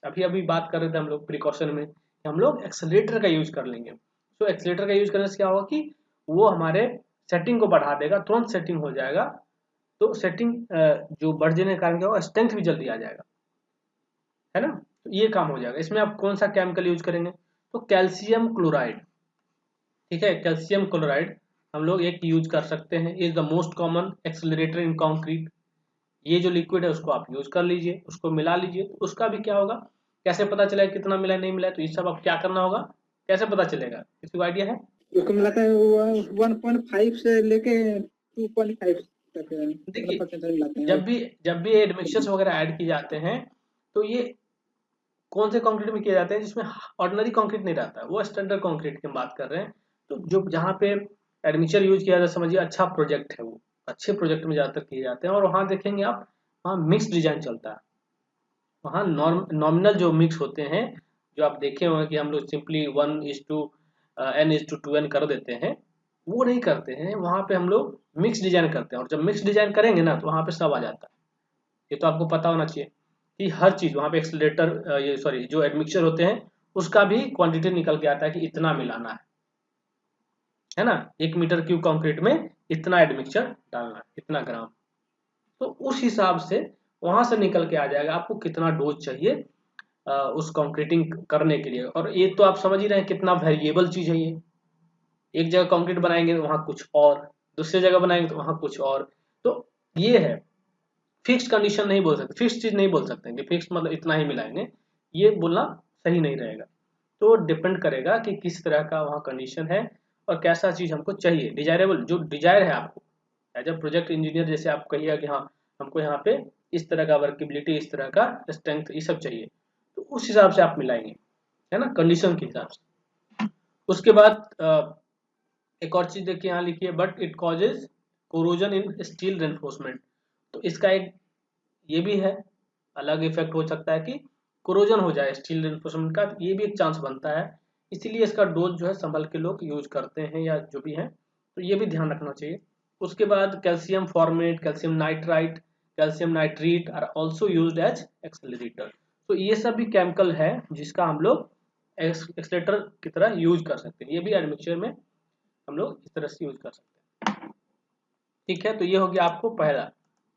अभी अभी बात कर रहे थे हम लोग प्रिकॉशन में, हम लोग एक्सेलरेटर का यूज कर लेंगे। तो एक्सेलरेटर का यूज करने से क्या होगा कि वो हमारे सेटिंग को बढ़ा देगा, तुरंत सेटिंग हो जाएगा। तो सेटिंग जो बढ़ जाने के कारण क्या होगा, स्ट्रेंथ भी जल्दी आ जाएगा, है ना। तो ये काम हो जाएगा। इसमें आप कौन सा केमिकल यूज करेंगे, तो कैल्शियम क्लोराइड, ठीक है, कैल्शियम क्लोराइड हम लोग एक यूज कर सकते हैं। Is the most common accelerator in concrete. ये जो लिक्विड है उसको आप यूज कर लीजिए, उसको मिला लीजिए। तो उसका भी क्या होगा, कैसे पता चलेगा कितना मिला नहीं मिला, तो ये सब आप क्या करना होगा, कैसे पता चलेगा, किसी को आइडिया है। उसको मिलाता है 1.5 से लेके 2.5 तक देखिए परसेंट मिलाते हैं। जब भी एडमिक्सचर्स वगैरह ऐड किए जाते हैं तो ये कौन से कंक्रीट में किए जाते हैं, जिसमें ऑर्डिनरी कंक्रीट नहीं रहता है, वो स्टैंडर्ड कंक्रीट की हम बात कर रहे हैं। तो जो जहाँ पे एडमिक्सचर यूज किया जाता है, समझिए अच्छा प्रोजेक्ट है, वो अच्छे प्रोजेक्ट में ज़्यादातर किए जाते हैं। और वहाँ देखेंगे आप, वहाँ मिक्स डिजाइन चलता है, वहाँ नॉमिनल जो मिक्स होते हैं, जो आप देखे होंगे कि हम लोग सिंपली 1:n:2n कर देते हैं, वो नहीं करते हैं। वहाँ पे हम लोग मिक्स डिजाइन करते हैं, और जब मिक्स डिजाइन करेंगे ना तो वहाँ पे सब आ जाता है। ये तो आपको पता होना चाहिए कि हर चीज़ वहाँ पे एक्सेलरेटर, ये सॉरी, जो एडमिक्सचर होते हैं उसका भी क्वांटिटी निकल के आता है कि इतना मिलाना है ना। 1 मीटर क्यूब कंक्रीट में इतना एडमिक्सचर डालना है, इतना ग्राम। तो उस हिसाब से वहां से निकल के आ जाएगा आपको कितना डोज चाहिए उस कंक्रीटिंग करने के लिए। और ये तो आप समझ ही रहे हैं कितना वेरिएबल चीज है ये। एक जगह कंक्रीट बनाएंगे तो वहां कुछ और, दूसरी जगह बनाएंगे तो वहां कुछ और। तो ये है, फिक्स्ड कंडीशन नहीं बोल सकते, फिक्स्ड चीज नहीं बोल सकते कि फिक्स्ड मतलब इतना ही मिलाएंगे, ये बोलना सही नहीं रहेगा। तो डिपेंड करेगा कि किस तरह का वहाँ कंडीशन है और कैसा चीज हमको चाहिए, डिजायरेबल जो डिजायर है आपको एज अ प्रोजेक्ट इंजीनियर। जैसे आप कहिएगा कि हाँ हमको यहाँ पे इस तरह का वर्केबिलिटी, इस तरह का स्ट्रेंथ, ये सब चाहिए, तो उस हिसाब से आप मिलाएंगे, है ना, कंडीशन के हिसाब से। उसके बाद एक और चीज देखिए यहाँ लिखिए, but it causes corrosion in steel reinforcement. तो इसका एक ये भी है, अलग इफेक्ट हो सकता है कि कोरोजन हो जाए स्टील रेनफोर्समेंट का, ये भी एक चांस बनता है। इसीलिए इसका डोज जो है संभल के लोग यूज करते हैं या जो भी है, तो ये भी ध्यान रखना चाहिए। उसके बाद calcium formate, calcium nitrite, calcium nitrate are also used as accelerator. तो ये सब भी केमिकल है जिसका हम लोग एक्सेलरेटर की तरह यूज कर सकते हैं। ये भी एडमिक्सचर में हम लोग इस तरह से यूज कर सकते हैं, ठीक है। तो ये हो गया आपको पहला,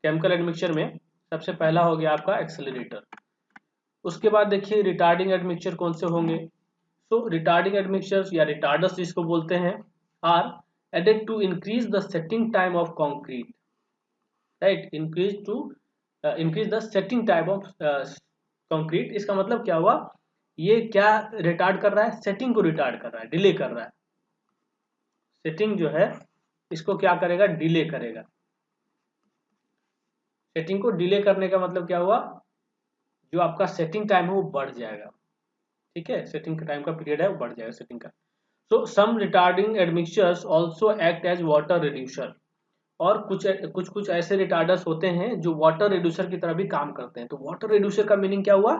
केमिकल एडमिक्सचर में सबसे पहला हो गया आपका एक्सेलरेटर। उसके बाद देखिए रिटार्डिंग एडमिक्सचर कौन से होंगे। तो रिटार्डिंग एडमिक्सचर्स या रिटार्डर्स जिसको बोलते हैं are added to increase the setting time of concrete, right, increase the setting time of concrete. इसका मतलब क्या हुआ, ये क्या रिटार्ड कर रहा है, सेटिंग को रिटार्ड कर रहा है, डिले कर रहा है। सेटिंग जो है इसको क्या करेगा, डिले करेगा। सेटिंग को डिले करने का मतलब क्या हुआ, जो आपका सेटिंग टाइम है वो बढ़ जाएगा, ठीक है, सेटिंग टाइम का पीरियड है वो बढ़ जाएगा सेटिंग का। So some retarding admixtures also act as water reducer, और कुछ ऐसे रिटार्डर्स होते हैं जो वाटर रिड्यूसर की तरह भी काम करते हैं। तो वाटर रिड्यूसर का मीनिंग क्या हुआ,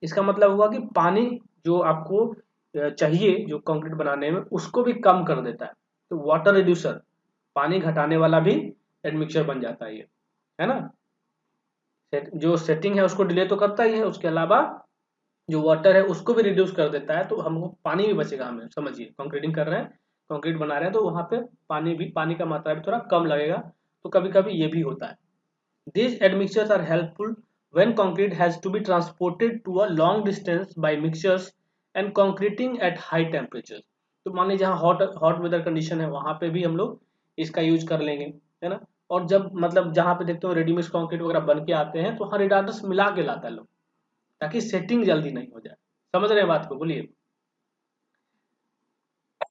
इसका मतलब हुआ कि पानी जो आपको चाहिए जो कंक्रीट बनाने में उसको भी कम कर देता है। तो वाटर रिड्यूसर, पानी घटाने वाला भी एडमिक्सचर बन जाता है ये, है ना। जो सेटिंग है उसको डिले तो करता ही है, उसके अलावा जो वाटर है उसको भी रिड्यूस कर देता है, तो हमको पानी भी बचेगा। हमें समझिए कंक्रीटिंग कर रहे हैं, कंक्रीट बना रहे हैं, तो वहां पे पानी का मात्रा भी थोड़ा कम लगेगा। तो कभी कभी ये भी होता है। These admixtures are helpful when concrete has to be transported to a long distance by mixers and concreting at high temperatures। तो मान लीजिए जहाँ हॉट वेदर कंडीशन है वहां पे भी हम लोग इसका यूज कर लेंगे, है ना। और जब मतलब जहाँ पे देखते हो रेडीमिक्स कंक्रीट वगैरह बन के आते हैं तो वहाँ रिडार्डर्स मिला के लाता है लोग, ताकि सेटिंग जल्दी नहीं हो जाए। समझ रहे हैं बात को, बोलिए।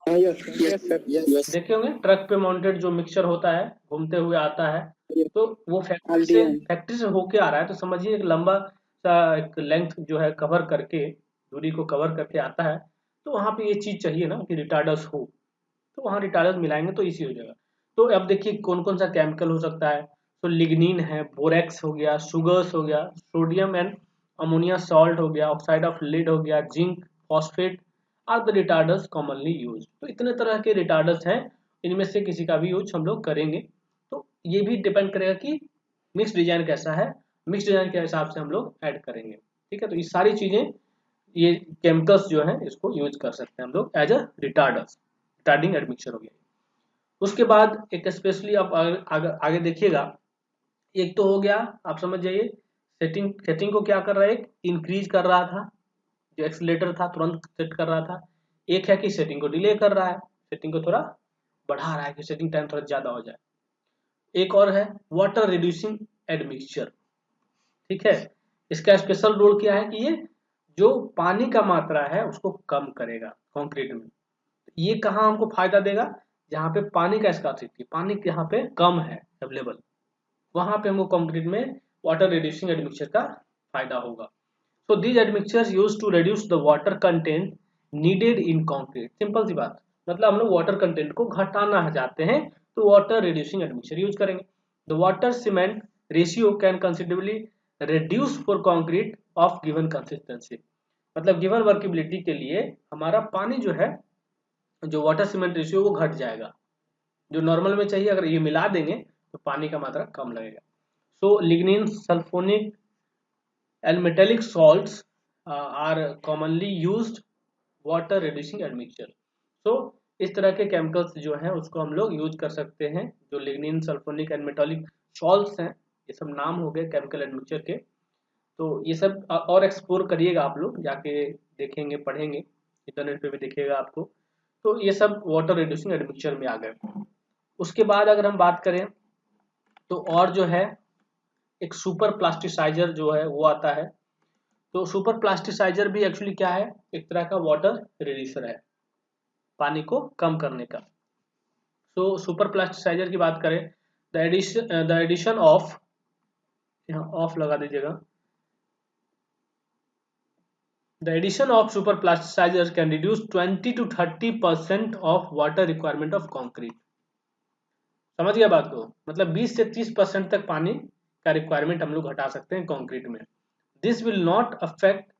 Yes sir. देखे होंगे ट्रक पे माउंटेड जो मिक्सचर होता है घूमते हुए आता है, तो वो आरडीएन। फैक्ट्री से होके आ रहा है, तो समझिए एक लंबा सा एक लेंथ जो है कवर करके, दूरी को कवर करके आता है। तो वहां पे ये चीज चाहिए ना कि रिटार्डर्स हो, तो वहां रिटार्डर्स मिलाएंगे तो इजी हो जाएगा। तो अब देखिए कौन कौन सा केमिकल हो सकता है। तो लिग्निन है, बोरेक्स हो गया, सुगर्स हो गया, सोडियम एंड अमोनिया सॉल्ट हो गया, ऑक्साइड ऑफ लीड हो गया, zinc, phosphate are the retarders commonly used. तो इतने तरह के रिटार्डर्स हैं, इनमें से किसी का भी यूज हम लोग करेंगे। तो ये भी डिपेंड करेगा कि मिक्स डिजाइन कैसा है, मिक्स डिजाइन के हिसाब से हम लोग ऐड करेंगे, ठीक है। तो ये सारी चीजें, ये केमिकल्स जो है इसको यूज कर सकते हैं हम लोग एज अ रिटार्डर्स, रिटार्डिंग एडमिक्सचर हो गया। उसके बाद एक स्पेशली आप आगे देखिएगा, एक तो हो गया, आप समझ जाइए, सेटिंग को क्या कर रहा है, एक इंक्रीज कर रहा था, जो एक्सीलेटर था तुरंत सेट कर रहा था। एक है कि सेटिंग को डिले कर रहा है, सेटिंग को थोड़ा बढ़ा रहा है कि सेटिंग टाइम थोड़ा ज्यादा हो जाए। एक और है वाटर रिड्यूसिंग एडमिक्सचर, ठीक है। इसका स्पेशल रोल क्या है कि ये जो पानी का मात्रा है उसको कम करेगा कंक्रीट में। ये कहाँ हमको फायदा देगा, जहाँ पे पानी का स्कार्सिटी, पानी यहाँ पे कम है अवेलेबल, वहां पे हमको कंक्रीट में वाटर रिड्यूसिंग एडमिक्सचर का फायदा होगा। So these admixtures used to reduce the water content needed in concrete। Simple सी बात, मतलब हम लोग वाटर कंटेंट को घटाना चाहते हैं तो वाटर रिड्यूसिंग एडमिक्सचर यूज करेंगे। The water cement ratio can considerably reduce for concrete of given consistency. मतलब गिवन वर्केबिलिटी के लिए हमारा पानी जो है, जो वाटर सीमेंट रेशियो वो घट जाएगा। जो नॉर्मल में चाहिए अगर ये मिला देंगे तो पानी का मात्रा कम लगेगा। So lignin, sulphonic and metallic salts are commonly used water reducing admixture। so इस तरह के केमिकल्स जो हैं उसको हम लोग यूज कर सकते हैं, जो lignin, sulphonic and metallic salts हैं, ये सब नाम हो गए केमिकल एडमिक्सचर के। तो ये सब और एक्सप्लोर करिएगा आप लोग, जाके देखेंगे पढ़ेंगे, इंटरनेट पे भी दिखेगा आपको। तो ये सब वाटर रिड्यूसिंग एडमिक्सचर में आ गए। उसके बाद अगर हम बात करें तो और जो है एक सुपर प्लास्टिसाइजर जो है वो आता है। तो सुपर प्लास्टिसाइजर भी एक्चुअली क्या है, एक तरह का वाटर रिड्यूसर है, पानी को कम करने का। तो सुपर प्लास्टिसाइजर की बात करें, द एडिशन ऑफ, यहाँ ऑफ लगा दीजिएगा, the addition of super plasticizer can reduce 20 to 30% of water requirement of concrete. समझ गया बात को, मतलब 20 से 30% तक पानी का रिक्वायरमेंट हम लोग घटा सकते हैं कंक्रीट में। This will not affect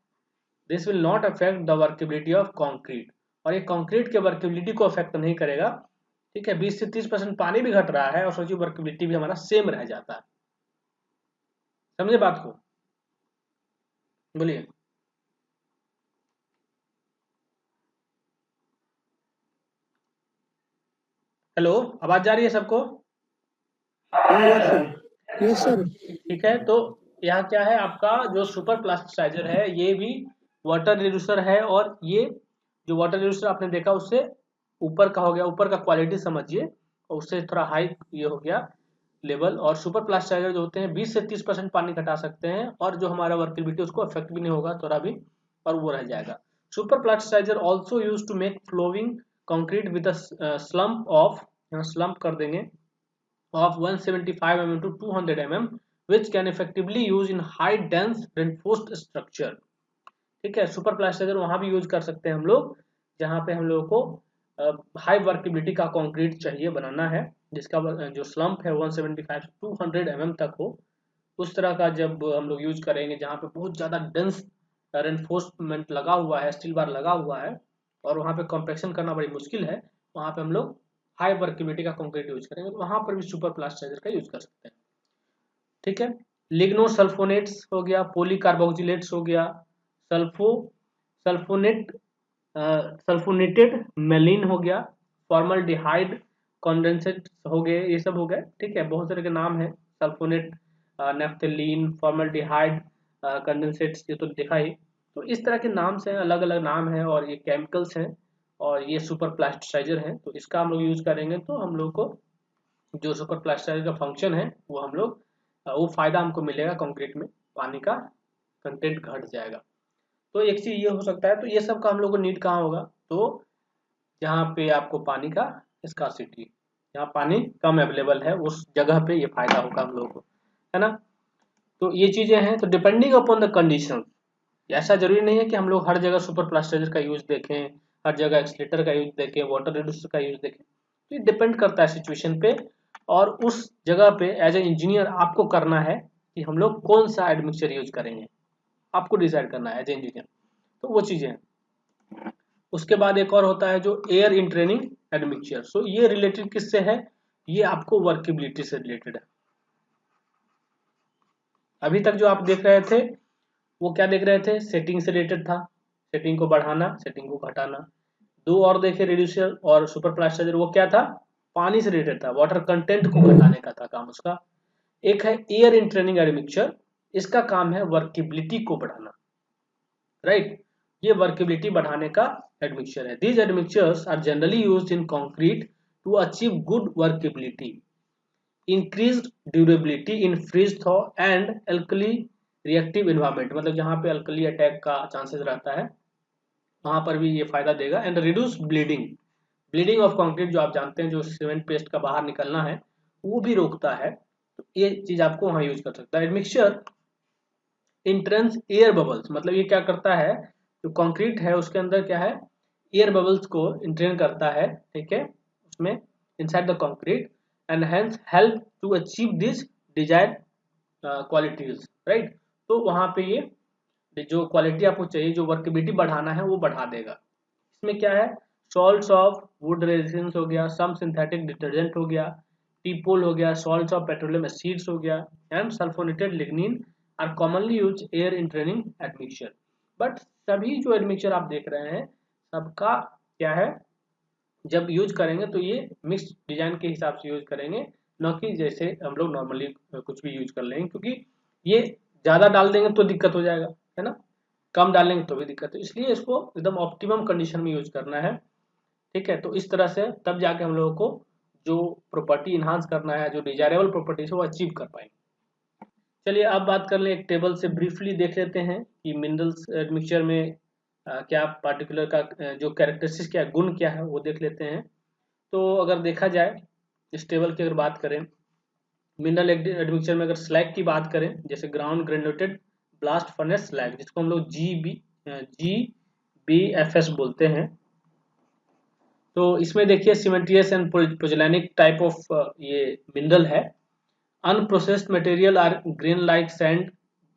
the workability of concrete, और ये कंक्रीट के वर्केबिलिटी को अफेक्ट नहीं करेगा, ठीक है। 20 से 30% पानी भी घट रहा है और सोचिए वर्केबिलिटी भी हमारा सेम रह जाता है। समझे बात को, बोलिए। हेलो, आवाज जा रही है सबको? Yes sir. Yes sir. ठीक है, तो यहाँ क्या है आपका जो सुपर प्लास्टिसाइजर है, ये भी वाटर रिड्यूसर है, और ये जो वाटर रिड्यूसर आपने देखा उससे ऊपर का हो गया, ऊपर का क्वालिटी समझिए, और उससे थोड़ा हाई ये हो गया लेवल। और सुपर प्लास्टिसाइजर जो होते हैं 20 से 30% पानी घटा सकते हैं, और जो हमारा वर्केबिलिटी उसको अफेक्ट भी नहीं होगा थोड़ा भी, और वो रह जाएगा। Super plasticizer also use to make flowing concrete with slump of, यहाँ स्लम्प कर देंगे, of 175 mm to 200 mm which can effectively use in high dense reinforced structure। ठीक है, सुपर प्लास्टिसाइजर वहां भी यूज कर सकते हैं हम लोग जहां पे हम लोगों को हाई वर्केबिलिटी का कंक्रीट चाहिए बनाना है, जिसका जो स्लम्प है 175 से 200 mm तक हो। उस तरह का जब हम लोग यूज करेंगे जहाँ पे बहुत ज़्यादा डेंस रेनफोर्समेंट लगा हुआ है, स्टील बार लगा हुआ है, और वहाँ पे कॉम्पैक्शन करना बड़ी मुश्किल है, वहाँ पे हम लोग हाई वर्केबिलिटी का कंक्रीट यूज करेंगे, तो वहाँ पर भी सुपर प्लास्टिसाइजर का यूज कर सकते हैं। ठीक है, लिग्नोसल्फोनेट्स हो गया, पॉलीकार्बोक्सिलेट्स हो गया, सल्फो सल्फोनेट सल्फोनेटेड मेलिन हो गया, फॉर्मल्डिहाइड कंडेंसेट हो गए, ये सब हो गए। ठीक है, बहुत सारे के नाम है, सल्फोनेट, नेफ्थलीन, फॉर्मल्डिहाइड कंडेंसेट्स, ये तो देखा ही। तो इस तरह के नाम से अलग अलग नाम है, और ये केमिकल्स हैं, और ये सुपर प्लास्टिसाइजर है। तो इसका हम लोग यूज करेंगे तो हम लोग को जो सुपर प्लास्टिसाइजर का फंक्शन है वो हम लोग वो फायदा हमको मिलेगा, कंक्रीट में पानी का कंटेंट घट जाएगा। तो एक चीज ये हो सकता है, तो ये सब का हम लोग को नीड कहाँ होगा, तो जहाँ पे आपको पानी का स्कार्सिटी, जहाँ पानी कम अवेलेबल है उस जगह पे ये फायदा होगा हम लोगों को, है ना। तो ये चीजें हैं, तो डिपेंडिंग अपॉन द कंडीशन, ऐसा जरूरी नहीं है कि हम लोग हर जगह सुपर प्लास्टिसाइजर का यूज देखें, हर जगह एक्सलेटर का यूज देखें, वाटर रिड्यूसर का यूज देखें। तो ये डिपेंड करता है सिचुएशन पे, और उस जगह पे एज ए इंजीनियर आपको करना है कि हम लोग कौन सा एडमिक्सचर यूज करेंगे, आपको डिसाइड करना है एज ए इंजीनियर। तो वो चीजें हैं। उसके बाद एक और होता है जो एयर इंट्रेनिंग एडमिक्सचर। सो ये रिलेटेड किससे है, ये आपको वर्केबिलिटी से रिलेटेड है। अभी तक जो आप देख रहे थे वो क्या देख रहे थे, सेटिंग से रिलेटेड था, सेटिंग को बढ़ाना, सेटिंग को घटाना। दो और देखे, रिड्यूसर और सुपर प्लास्टिसाइजर, वो क्या था, पानी से रिलेटेड था, वाटर कंटेंट को घटाने का था काम उसका। एक है एयर इंट्रेनिंग एडमिक्सचर, इसका काम है वर्केबिलिटी को बढ़ाना, राइट। ये वर्केबिलिटी बढ़ाने का एडमिक्सचर है। These admixtures are generally used in concrete to achieve good workability, increased durability in freeze thaw and alkali reactive environment, मतलब जहाँ पे अल्कली अटैक का चांसेस रहता है वहां पर भी ये फायदा देगा। And reduce bleeding, bleeding of concrete जो आप जानते हैं, जो सीमेंट पेस्ट का बाहर निकलना है वो भी रोकता है, तो ये चीज आपको वहां यूज कर सकता है। एडमिक्सचर इंट्रेंस एयर बबल्स, मतलब ये क्या करता है, जो कंक्रीट है उसके अंदर क्या है, एयर बबल्स को इंट्रेन करता है, ठीक है, उसमें inside the concrete, and hence help to achieve this desired qualities, right. तो वहां पे ये जो क्वालिटी आपको चाहिए, जो वर्केबिलिटी बढ़ाना है वो बढ़ा देगा। इसमें क्या है, सॉल्ट्स ऑफ वुड रेजिन्स हो गया, सम सिंथेटिक डिटर्जेंट हो गया, टीपोल हो गया, सॉल्ट्स ऑफ पेट्रोलियम एसिड्स हो गया, and sulphonated lignin are commonly use air in training admixture. But सभी जो एडमिक्सचर आप देख रहे हैं सबका क्या है, जब यूज करेंगे तो ये मिक्स डिजाइन के हिसाब से यूज करेंगे, न कि जैसे हम लोग नॉर्मली कुछ भी यूज कर लेंगे, क्योंकि ये ज्यादा डाल देंगे तो दिक्कत हो जाएगा, है ना, कम डालेंगे तो भी दिक्कत है, इसलिए इसको एकदम ऑप्टिमम कंडीशन में यूज करना है। ठीक है, तो इस तरह से तब जाके हम लोगों को जो प्रॉपर्टी इन्हांस करना है, जो डिजायरेबल प्रॉपर्टीज है वो अचीव कर पाएंगे। चलिए अब बात कर लें, एक टेबल से ब्रीफली देख लेते हैं कि मिनरल्स मिक्सचर में क्या पार्टिकुलर का जो कैरेक्टरिस्टिक्स क्या गुण क्या है वो देख लेते हैं। तो अगर देखा जाए इस टेबल की अगर बात करें, मिनरल एडमिक्सचर में अगर स्लैग की बात करें, जैसे ground granulated blast furnace slag, जिसको हम लोग GBFS बोलते हैं। तो इसमें देखिए cementitious and pozzolanic type of ये मिनरल है। Unprocessed material are grain like sand,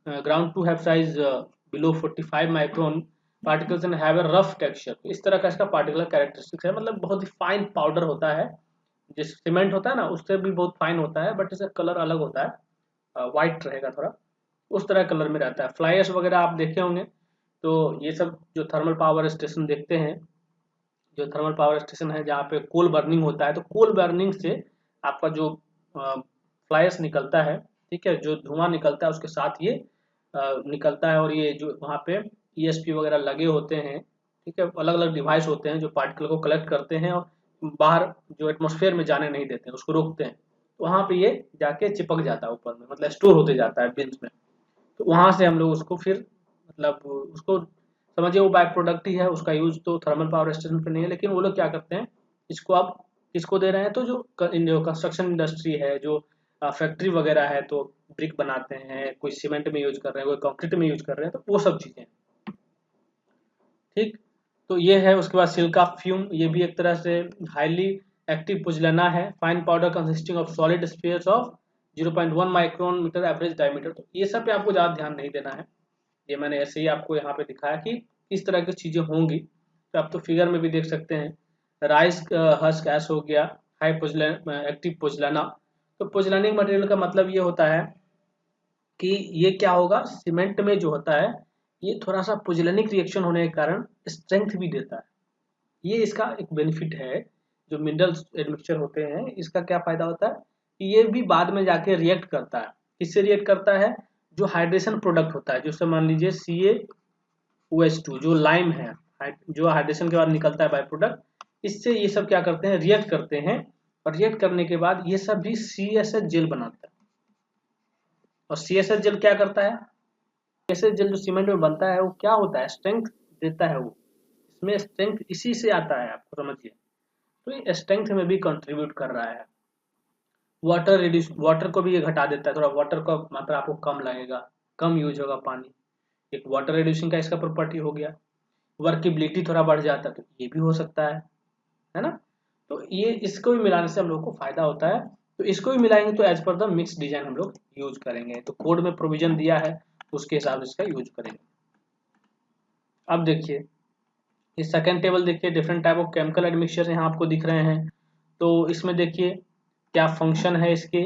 ground to have size below 45 micron particles and have a rough texture. इस तरह का इसका पार्टिकुलर कैरेक्टरिस्टिक्स है, मतलब बहुत ही फाइन पाउडर होता है, जैसे सीमेंट होता है ना उससे भी बहुत फाइन होता है, बट इसका कलर अलग होता है, वाइट रहेगा थोड़ा, उस तरह कलर में रहता है। फ्लाई ऐश वगैरह आप देखे होंगे, तो ये सब जो थर्मल पावर स्टेशन देखते हैं, जो थर्मल पावर स्टेशन है जहाँ पे कोल बर्निंग होता है, तो कोल बर्निंग से आपका जो फ्लाई ऐश निकलता है ठीक है, जो धुआं निकलता है उसके साथ ये निकलता है, और ये जो वहाँ पे ESP वगैरह लगे होते हैं, ठीक है, अलग अलग डिवाइस होते हैं जो पार्टिकल को कलेक्ट करते हैं और बाहर जो एटमॉस्फेयर में जाने नहीं देते हैं, उसको रोकते हैं। तो वहाँ पे ये जाके चिपक जाता है ऊपर में, मतलब स्टोर होते जाता है बिन्स में। तो वहाँ से हम लोग उसको फिर मतलब उसको समझिए वो बाय प्रोडक्ट ही है, उसका यूज तो थर्मल पावर स्टेशन पे नहीं है, लेकिन वो लोग क्या करते हैं, इसको आप किसको दे रहे हैं, तो जो कंस्ट्रक्शन इंडस्ट्री है, जो फैक्ट्री वगैरह है, तो ब्रिक बनाते हैं, कोई सीमेंट में यूज कर रहे हैं, कोई कंक्रीट में यूज कर रहे हैं, तो वो सब चीजें, ठीक। तो ये है, उसके बाद सिल्का फ्यूम, ये भी एक तरह से हाईली एक्टिव पुजलाना है, fine powder consisting of solid spheres of 0.1 micron metre average diameter. तो ये सब पे आपको ज़्यादा ध्यान नहीं देना है, ये मैंने ऐसे ही आपको यहाँ पे दिखाया कि किस तरह की चीज़ें होंगी। तो आप तो फिगर में भी देख सकते हैं, राइस हस्क ऐश हो गया, हाई एक्टिव पुजलाना। तो पुजलानिक मटेरियल का मतलब ये होता है कि ये क्या होगा, सीमेंट में जो होता है ये थोड़ा सा पुजलनिक रिएक्शन होने के कारण स्ट्रेंथ भी देता है। ये इसका एक बेनिफिट है। जो मिनरल एडमिक्सचर होते हैं इसका क्या फायदा होता है कि ये भी बाद में जाके रिएक्ट करता है। किससे रिएक्ट करता है, जो हाइड्रेशन प्रोडक्ट होता है, जैसे मान लीजिए CaOH2 जो लाइम है, जो हाइड्रेशन के बाद निकलता है बाय प्रोडक्ट, इससे ये सब क्या करते हैं, रिएक्ट करते हैं, और रिएक्ट करने के बाद ये सब भी CSH जेल बनाता है। और CSH जेल क्या करता है, CSH जेल जो सीमेंट में बनता है वो क्या होता है, स्ट्रेंथ देता है वो, इसमें स्ट्रेंथ इसी से आता है, आपको समझिए। तो ये स्ट्रेंथ में भी कंट्रीब्यूट कर रहा है। वाटर को भी ये घटा देता है, थोड़ा वाटर का मात्रा आपको कम लगेगा, कम यूज होगा पानी, एक वाटर रिड्यूसिंग का इसका प्रॉपर्टी हो गया। वर्केबिलिटी थोड़ा बढ़ जाता है, तो ये भी हो सकता है ना। तो ये इसको भी मिलाने से हम लोग को फायदा होता है। तो इसको भी मिलाएंगे तो as per the mix design हम लोग यूज करेंगे। तो कोड में प्रोविजन दिया है तो उसके हिसाब से इसका यूज करेंगे। अब देखिए ये सेकंड टेबल देखिए, different type of chemical admixture यहाँ आपको दिख रहे हैं। तो इसमें देखिए क्या फंक्शन है इसके।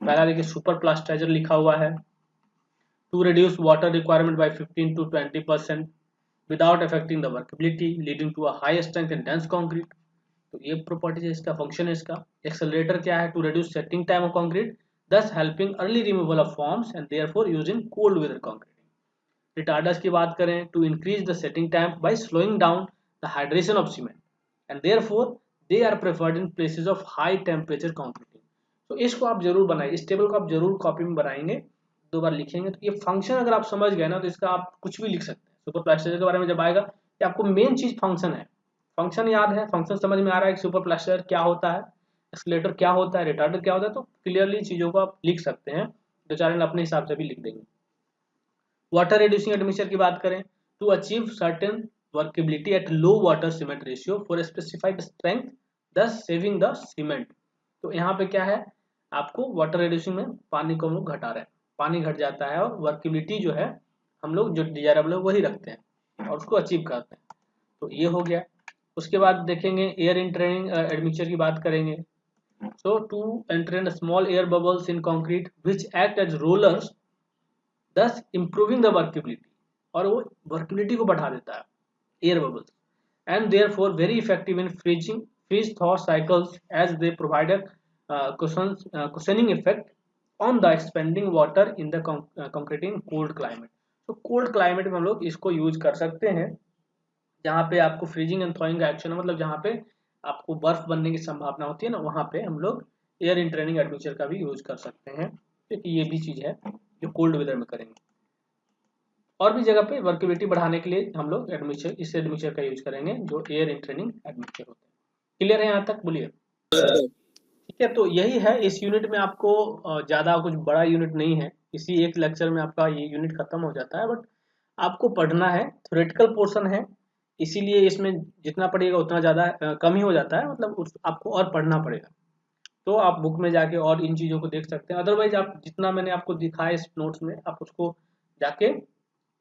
पहला देखिए सुपर प्लास्टाइजर लिखा हुआ है, to reduce water requirement by 15 to 20% without affecting the workability leading to a high strength and dense concrete. तो ये प्रॉपर्टी है इसका, फंक्शन है इसका। एक्सेलरेटर क्या है, to reduce setting time of concrete thus helping early removal of forms and therefore use in cold weather concrete. Retarders की बात करें, to increase the setting time by slowing down the hydration of cement and therefore they are preferred in places of high temperature concreting. तो इसको आप जरूर बनाइए, इस table को आप जरूर कॉपी में बनाएंगे, 2 बार लिखेंगे। तो ये फंक्शन अगर आप समझ गए ना तो इसका आप कुछ भी लिख सकते हैं। सुपर प्लास्टाइजर के बारे में जब आएगा कि आपको मेन चीज फंक्शन है, फंक्शन याद है, फंक्शन समझ में आ रहा है कि सुपर प्लास्टाइजर क्या होता है, एक्सीलरेटर क्या होता है, रिटार्डर क्या होता है, तो क्लियरली चीजों को आप लिख सकते हैं। दो चार अपने हिसाब से भी लिख देंगे। वाटर रिड्यूसिंग एडमिक्सचर की बात करें, to achieve certain workability at low water cement ratio for specified strength thus saving the cement. तो यहाँ पे क्या है, आपको वाटर रिड्यूसिंग में पानी को हम लोग घटा रहे हैं, पानी घट जाता है और वर्केबिलिटी जो है हम लोग जो डिजायरेबल है वही रखते हैं और उसको अचीव करते हैं। तो ये हो गया। उसके बाद देखेंगे एयर इंट्रेनिंग एडमिक्सचर की बात करेंगे। So to entrain small air bubbles in concrete which act as rollers thus improving the workability, और वो वर्केबिलिटी को बढ़ा देता है air bubbles, and therefore very effective in freeze thaw cycles as they provide cushioning effect on the expanding water in the concrete in cold climate। तो cold climate में हम लोग इसको यूज कर सकते हैं, जहाँ पे आपको फ्रीजिंग एंड थॉइंग का एक्शन है, मतलब जहाँ पे आपको बर्फ बनने की संभावना होती है ना, वहाँ पे हम लोग एयर इंट्रेनिंग एडमिक्सचर का भी यूज कर सकते हैं, क्योंकि ये भी चीज है जो कोल्ड वेदर में करेंगे। और भी जगह पे वर्केबिलिटी बढ़ाने के लिए हम लोग एडमिक्सचर, इस एडमिक्सचर का यूज करेंगे जो एयर इंट्रेनिंग एडमिक्सचर होते हैं। क्लियर है यहाँ तक, बोलिए। ठीक है, तो यही है इस यूनिट में। आपको ज़्यादा कुछ बड़ा यूनिट नहीं है, इसी एक लेक्चर में आपका ये यूनिट खत्म हो जाता है, बट आपको पढ़ना है, थ्योरेटिकल पोर्शन है, इसीलिए इसमें जितना पढ़िएगा उतना ज़्यादा कम ही हो जाता है, मतलब आपको और पढ़ना पड़ेगा। तो आप बुक में जाके और इन चीज़ों को देख सकते हैं। अदरवाइज आप जितना मैंने आपको दिखाया इस नोट्स में, आप उसको जाके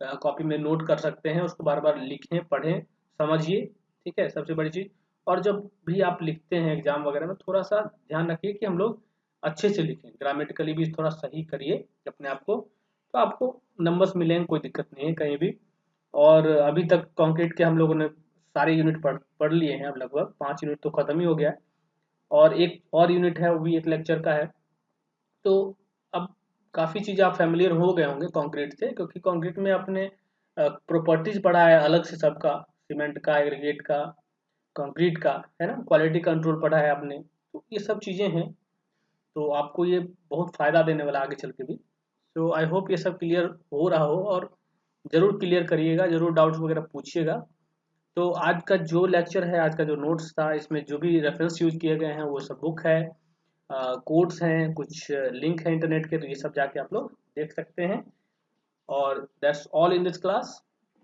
कॉपी में नोट कर सकते हैं, उसको बार बार लिखें, पढ़ें, समझिए। ठीक है, सबसे बड़ी चीज़। और जब भी आप लिखते हैं एग्जाम वगैरह में, थोड़ा सा ध्यान रखिए कि हम लोग अच्छे से लिखें, ग्रामेटिकली भी थोड़ा सही करिए अपने आप को, तो आपको नंबर्स मिलेंगे, कोई दिक्कत नहीं है कहीं भी। और अभी तक कंक्रीट के हम लोगों ने सारे यूनिट पढ़ लिए हैं, अब लगभग 5 यूनिट तो खत्म ही हो गया है, और एक और यूनिट है वो भी एक लेक्चर का है। तो अब काफ़ी चीज़ आप फैमिलियर हो गए होंगे कंक्रीट से, क्योंकि कंक्रीट में आपने प्रॉपर्टीज पढ़ा है अलग से सबका, सीमेंट का, एग्रीगेट का, कंक्रीट का, है ना, क्वालिटी कंट्रोल पढ़ा है आपने। तो ये सब चीज़ें हैं, तो आपको ये बहुत फ़ायदा देने वाला आगे चल के भी। सो आई होप ये सब क्लियर हो रहा हो, और ज़रूर क्लियर करिएगा, ज़रूर डाउट्स वगैरह पूछिएगा। तो आज का जो लेक्चर है, आज का जो नोट्स था, इसमें जो भी रेफरेंस यूज किए गए हैं वो सब बुक है, कोड्स हैं, कुछ लिंक है इंटरनेट के, तो ये सब जाके आप लोग देख सकते हैं। और that's all in this class.